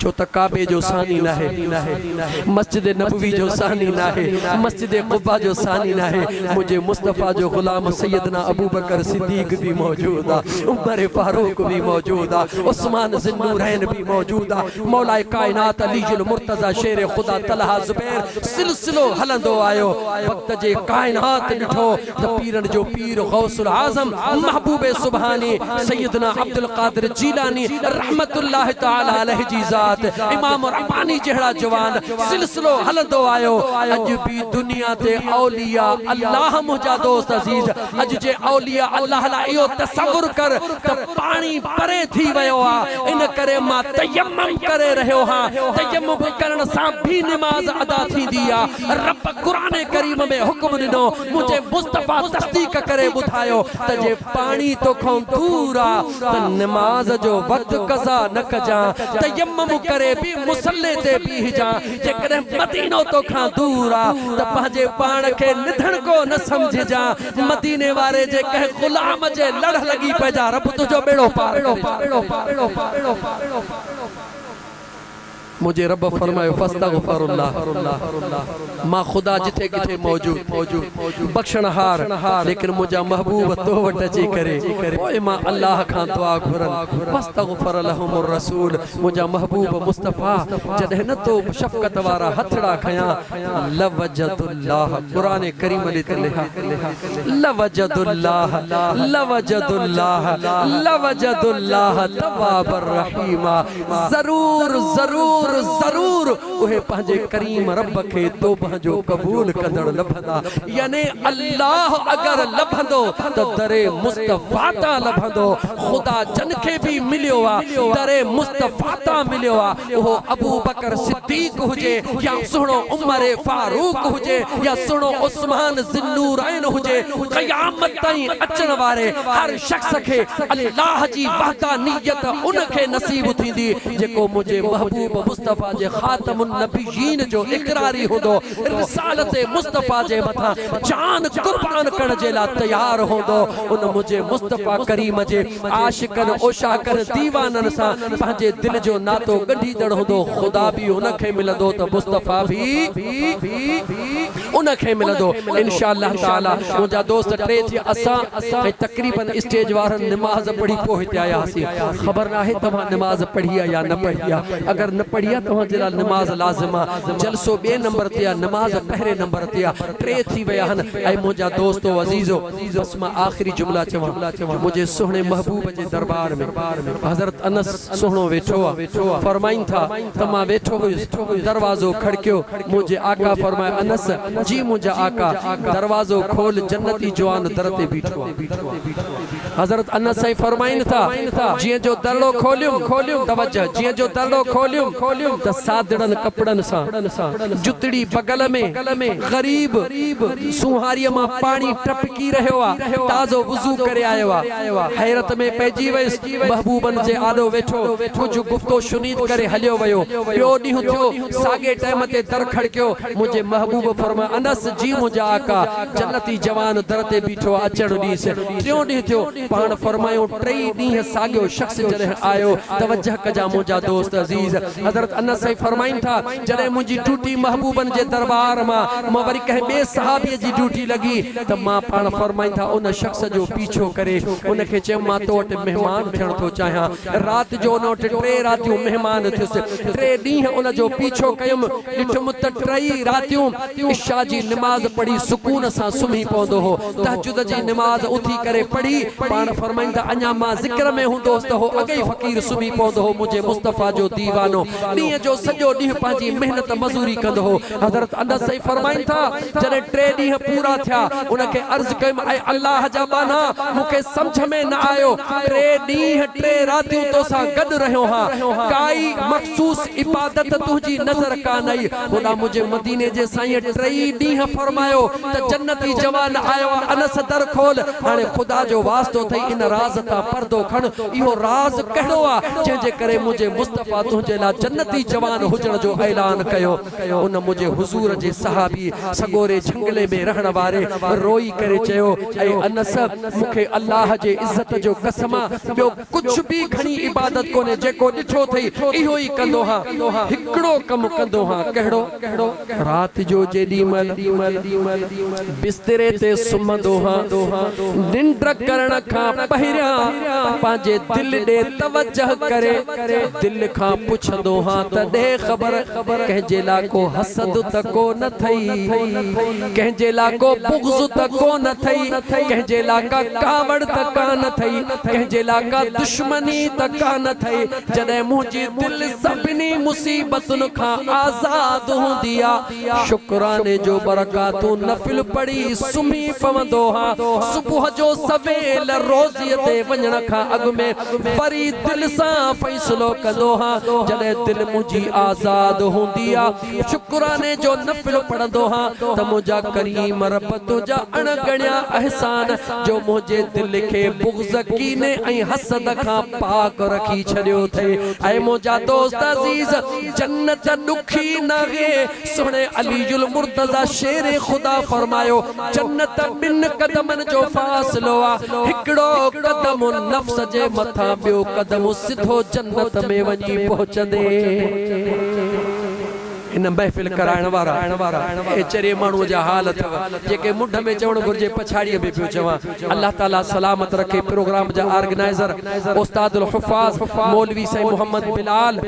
जो त काबे जो सानी ना है मस्जिद नबवी जो सानी ना है मस्जिद कुबा जो सानी ना है मुझे मुस्तफा जो गुलाम सैयदना अबू बकर सिद्दीक भी मौजूद आ उमर फारूक भी मौजूद आ उस्मान ज़ुन्नूरैन भी मौजूद आ मौला कायनात अलीजुल मुर्तज़ा शेर खुदा तलहा ज़ुबैर सिलसिलो हलंदो आयो वक्त जे कायनात ॾिठो त पीरन जो पीर गौसुल आज़म महबूब सुभानी सैयदना अब्दुल कादिर जीलानी रहमतुल्लाह तआला अलैहि जी ज़ात इमाम रब्बानी जहड़ा जवान सिलसिलो हलंदो आयो अज भी दुनिया ते औलिया अल्लाह मुझा दोस्त अजीज अज जे औलिया अल्लाह ला इहो तसव्वुर कर त पानी परे थी वयो आ इन करे मां तयम्मुम करे रहियो हां तयम्मुम करण सां भी नमाज अदा थींदी आ रब कुरान करीम में हुक्म ॾिनो मुझे मुस्तफा तस्दीक करे ॿुधायो त जे पानी तो खां दूर आ त नमाज जो वक्त कज़ा न कजा तयम्मुम करे भी मुसल्ले ते बीह जा जेकॾहिं मदीनो तो खां दूर आ त पंहिंजे पाण खे निधण को न समझ जा मदीने वारे जे कंहिं गुलाम जे लड़ लगी पइजा रब तुझो बेड़ो पार मुझे रब फरमायो फस्तगफिरुल्लाह, मां खुदा जिथे किथे मौजूद बख्शणहार, लेकिन मुझा महबूब तो वट अची करे ओए मां अल्लाह खां दुआ घुरन फस्तगफिर लहुमुर रसूल। मुझा महबूब मुस्तफा जॾहिं न तो शफ़क़त वारा हथड़ा खया लवजदुल्लाह, कुरान करीम लिखा लवजदुल्लाह लवजदुल्लाह लवजदुल्लाह तवाबर रहीमा। जरूर जरूर जरूर उहे पंहिंजे करीम रब खे तौबह जो कबूल कंदड़ लभंदा। यानी अल्लाह अगर लभंदो त दरे मुस्तफा ता लभंदो। खुदा जन खे भी मिलियो आ दरे मुस्तफा ता मिलियो आ। वो अबू बकर सिद्दीक हुजे या सुनो उमर फारूक हुजे या सुनो उस्मान ज़िन्नूरैन हुजे, क़यामत ताईं अचण वारे हर शख्स खे अल्लाह जी वहदानियत उन खे नसीब थींदी जेको मुझे महबूब मुस्तफा जे खातमुन नबियीन जो इकरारी होंदो, रिसालत मुस्तफा जे मथा जान कुर्बान करण जे ला तैयार होंदो। उन मुझे मुस्तफा करीम जे आशिकन ओशाकन दीवानन सा पंहिंजे दिल जो नातो गंढीदड़ होंदो। खुदा भी उन खे मिलंदो त मुस्तफा भी उन खे मिलंदो इंशाअल्लाह ताला। मुझा दोस्त टे थी असां तकरीबन स्टेज वारन नमाज पढ़ी पो हिते आया हसी। खबर ना है तव्हां नमाज पढ़ी या न पढ़ी। अगर न पढ़ी तव्हां जे ला नमाज लाज़िम आ। जलसो बे नंबर ते आ, नमाज पहरे नंबर ते आ। टे थी वया हन। ऐ मुझा दोस्तो अजीजो बस मां आखिरी जुमला चवां। मुझे सोहणे महबूब जे दरबार में हजरत अनस सोहणो वेठो आ, फरमाइन था तमा वेठो हुयुस, दरवाजो खड़कियो। मुझे आका फरमाए अनस जी मुझा आका दरवाजो खोल, जन्नती जवान दर ते बीठो आ। हजरत अनस साईं फरमाइन था जिए जो दरड़ो खोलियो तवज्जो, जिए जो दरड़ो खोलियो त सादड़न कपड़न सा जुतड़ी बगल में गरीब सुहारी मां पानी टपकी रहियो आ, ताज़ो वुज़ू करे आयो आ। हैरत में पइजी वयस, महबूबन जे आॾो वेठो कुछ गुफ्तो शुनीद करे हलियो वयो। ॿियो ॾींहुं थियो, साॻे टाइम ते दर खड़कियो। मुझे महबूब फरमा अनस जी मुझा आका जन्नती जवान दर ते बीठो अचण ॾीस। टियों ॾींहुं थियो, पाण फरमायो टई ॾींहं साॻियो शख्स जॾहिं आयो तवज्जह कजा मुझा दोस्त अजीज। हजरत अनस साईं फरमाइन था जॾहिं मुंहिंजी ड्यूटी महबूबन जे दरबार मां वरी कंहिं ॿिए सहाबीअ जी ड्यूटी लगी त मां पाण फरमाइन था उन शख्स जो पीछो करे उन खे चयो मां तो वटि महिमान थियण थो चाहियां। राति जो उन वटि 3 रातियूं महिमान थियुसि। 3 ॾींहं उन जो पीछो कयुमि, ॾिठुमि त 3 रातियूं इशा जी नमाज़ पढ़ी सुकून सां सुम्ही पवंदो हो। तहजुद जी नमाज़ उथी करे पढ़ी, पाण फरमाइन था अञा मां ज़िक्र में हूंदोसि त हो अॻे ई फ़क़ीर सुम्ही पवंदो हो। मुझे मुस्तफ़ा जो दीवानो ॾींहं जो सॼो ॾींहुं पंहिंजी महिनत मज़ूरी कंदो हो। हज़रत अनस साईं फरमाइन था जॾहिं 3 ॾींहं पूरा थिया उन खे अर्ज़ कयुमि ऐं अल्लाह जा बाना मूंखे सम्झ में न आयो, 3 ॾींहं 3 रातियूं तोसां गॾु रहियो हां, काई मख़सूस इबादत तुंहिंजी नज़र कान आई। होॾा मुझे मदीने जे साईं 3 ॾींहं फरमायो त जन्नती जवान आयो आहे, अनस दर खोल। हाणे ख़ुदा जो वास्तो अथई इन राज़ तां पर्दो खण। इहो राज़ कहिड़ो आहे जंहिंजे करे मुझे मुस्तफ़ा तुंहिंजे लाइ जन्नती जवान हुजण जो ऐलान कयो। उन मुझे हुज़ूर जे सहाबी सगोरे झंगले में रहण वारे रोई करे चयो ऐं अनस मूंखे अल्लाह जे इज़्ज़त जो कसम ॿियो कुझु बि घणी इबादत कोन्हे, जेको ॾिठो अथई इहो ई कंदो हां। हिकिड़ो कमु कंदो हां, कहिड़ो? राति जो जेॾी महिल बिस्तरे ते सुम्हंदो हां, निंड करण खां पहिरियां पंहिंजे दिल ॾे तवज्जह करे दिल खां पुछंदो हां त ॾे ख़बर कंहिंजे लाइ को हसद त को न थई, कंहिंजे लाइ को बुग़्ज़ त को न थई, कंहिंजे लाइ का कावड़ त कान थई, कंहिंजे लाइ का दुश्मनी त कान थई। जॾहिं मुंहिंजी दिल सभिनी मुसीबतुनि खां आज़ाद हूंदी आहे, शुक्राने जो बरकातूं नफ़िल पढ़ी सुम्ही पवंदो हां। सुबुह जो सवेल रोज़ीअ ते वञण खां अॻु में वरी दिल सां फ़ैसिलो कंदो हां। जॾहिं दिल मुंहिंजी आज़ाद हूंदी आहे, शुक्राने जो नफ़िल पढ़ंदो हां त मुंहिंजा करीम रब तुंहिंजा अणगणिया अहसान जो मुंहिंजे दिल खे बुग़्ज़ कीने ऐं हसद खां पाक रखी छॾियो अथई। ऐं मुंहिंजा दोस्त अज़ीज़ जन्नत ॾुखी नाहे। सुहिणे अलीयुल मुर्तज़ा शेर ख़ुदा फरमायो जन्नत 2 क़दमनि जो फ़ासिलो आहे, हिकिड़ो क़दम नफ़्स जे मथां, ॿियो क़दम सिधो जन्नत में वञी पहुचंदे। इन महफ़िल कराइण वारा एचरे माण्हूअ जा हाल अथव जेके मुंड में चवण घुर्जे पछाड़ीअ में पियो चवां। अल्लाह ताला सलामत रखे। प्रोग्राम जा ऑर्गेनाइज़र उस्तादुल हुफ़ाज़ मौलवी साईं मोहम्मद बिलाल,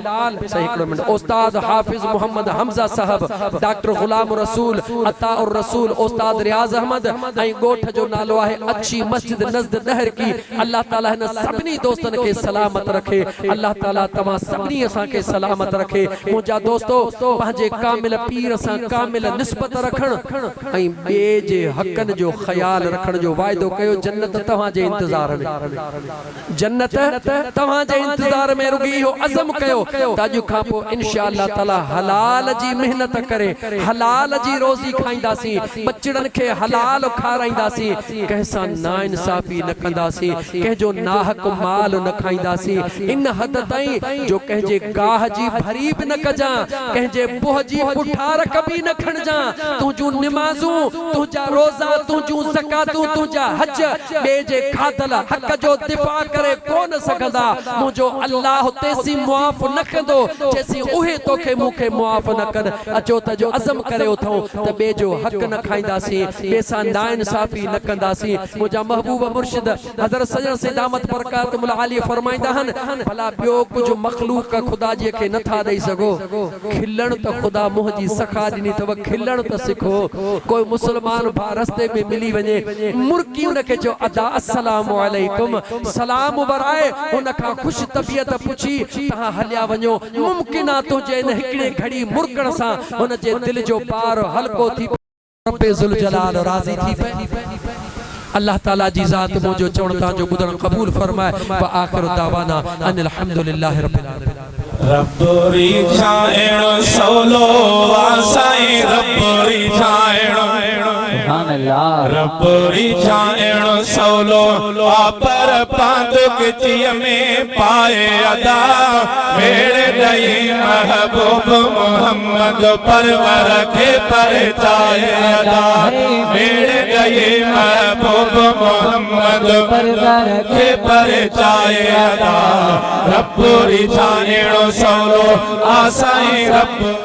सही हिकिड़ो मिनट, उस्ताद हाफ़िज़ मोहम्मद हमज़ा साहब, डॉक्टर गुलाम रसूल अताउर रसूल, उस्ताद रियाज़ अहमद ऐं ॻोठ जो नालो आहे अच्छी मस्जिद नज़द नहर की। अल्लाह ताला हिन सभिनी दोस्तन के सलामत रखे। अल्लाह ताला तमाम सभिनी असां के सलामत रखे। मुंहिंजा दोस्तो पंहिंजे कामिल पीर सां कामिल निस्बत रखण ऐं ॿिए जे हक़नि जो ख़्याल रखण जो वाइदो कयो। जन्नत तव्हां जे इंतज़ार में, जन्नत तव्हां जे इंतज़ार में। रुगी इहो अज़म कयो त अॼु खां पोइ इंशाअल्लाह ताला हलाल जी मेहनत करे हलाल जी रोज़ी खाईंदासीं, बचड़नि खे हलाल खाराईंदासीं, कंहिंसां नाइंसाफ़ी न कंदासीं, कंहिंजो नाहक माल न खाईंदासीं। इन हद ताईं जो कंहिंजे गाह जी भरी बि न कजां, कंहिंजे बुह जी पुठार कभी न खणजां। तुंहिंजूं निमाज़ूं, तुंहिंजा रोज़ा, तुंहिंजूं ज़कातूं, तुंहिंजा हज ॿिए जे खाधल हक़ जो दिफ़ा करे कोन सघंदा। मुंहिंजो अल्लाह तेसी मुआफ़ न कंदो जेसी उहे तोखे मूंखे मुआफ़ न कनि। अचो त जो अज़म करे उथूं त ॿिए जो हक़ न खाईंदासीं, ॿिए सां नाइंसाफ़ी न कंदासीं। मुंहिंजा महबूब मुर्शिद हज़रत सजण से दामत बरकातुहुल आली फरमाईंदा आहिनि, भला ॿियो कुझु मख़लूक ख़ुदा जी खे नथा ॾेई सघो, खिलण त ख़ुदा मुंह जी सखा ॾिनी अथव, खिलण त सिखो। कोई मुसलमान भा रस्ते में मिली वञे, मुर्की उनखे चओ अदा अस्सलामु अलैकुम, सलाम बराए, उन खां ख़ुशि तबियत पुछी तव्हां हलिया वञो। मुमकिन आहे तुंहिंजे इन हिकिड़े घड़ी मुर्कण सां हुन जे दिलि जो पार हल्को थी रब्बे ज़ुल जलाल राज़ी थी पए। अल्लाह ताला जी ज़ात मुंहिंजो चवण तव्हांजो ॿुधण क़बूल फरमाए। व आख़िरु दावाना अनिल हम्दुलिल्लाहि रब्बिल आलमीन। रब्बुरी छाएणो सवलो वासाई, रब्बुरी छाएणो रब्बुरी छाएणो सवलो पर पांदुक चिय में पाए अदा। मेरे दई महबूब मोहम्मद परवर के परचाए अदा। मेरे दई महबूब मोहम्मद परवर के परचाए अदा। रब्बुरी छाएणो सवलो आसाई रब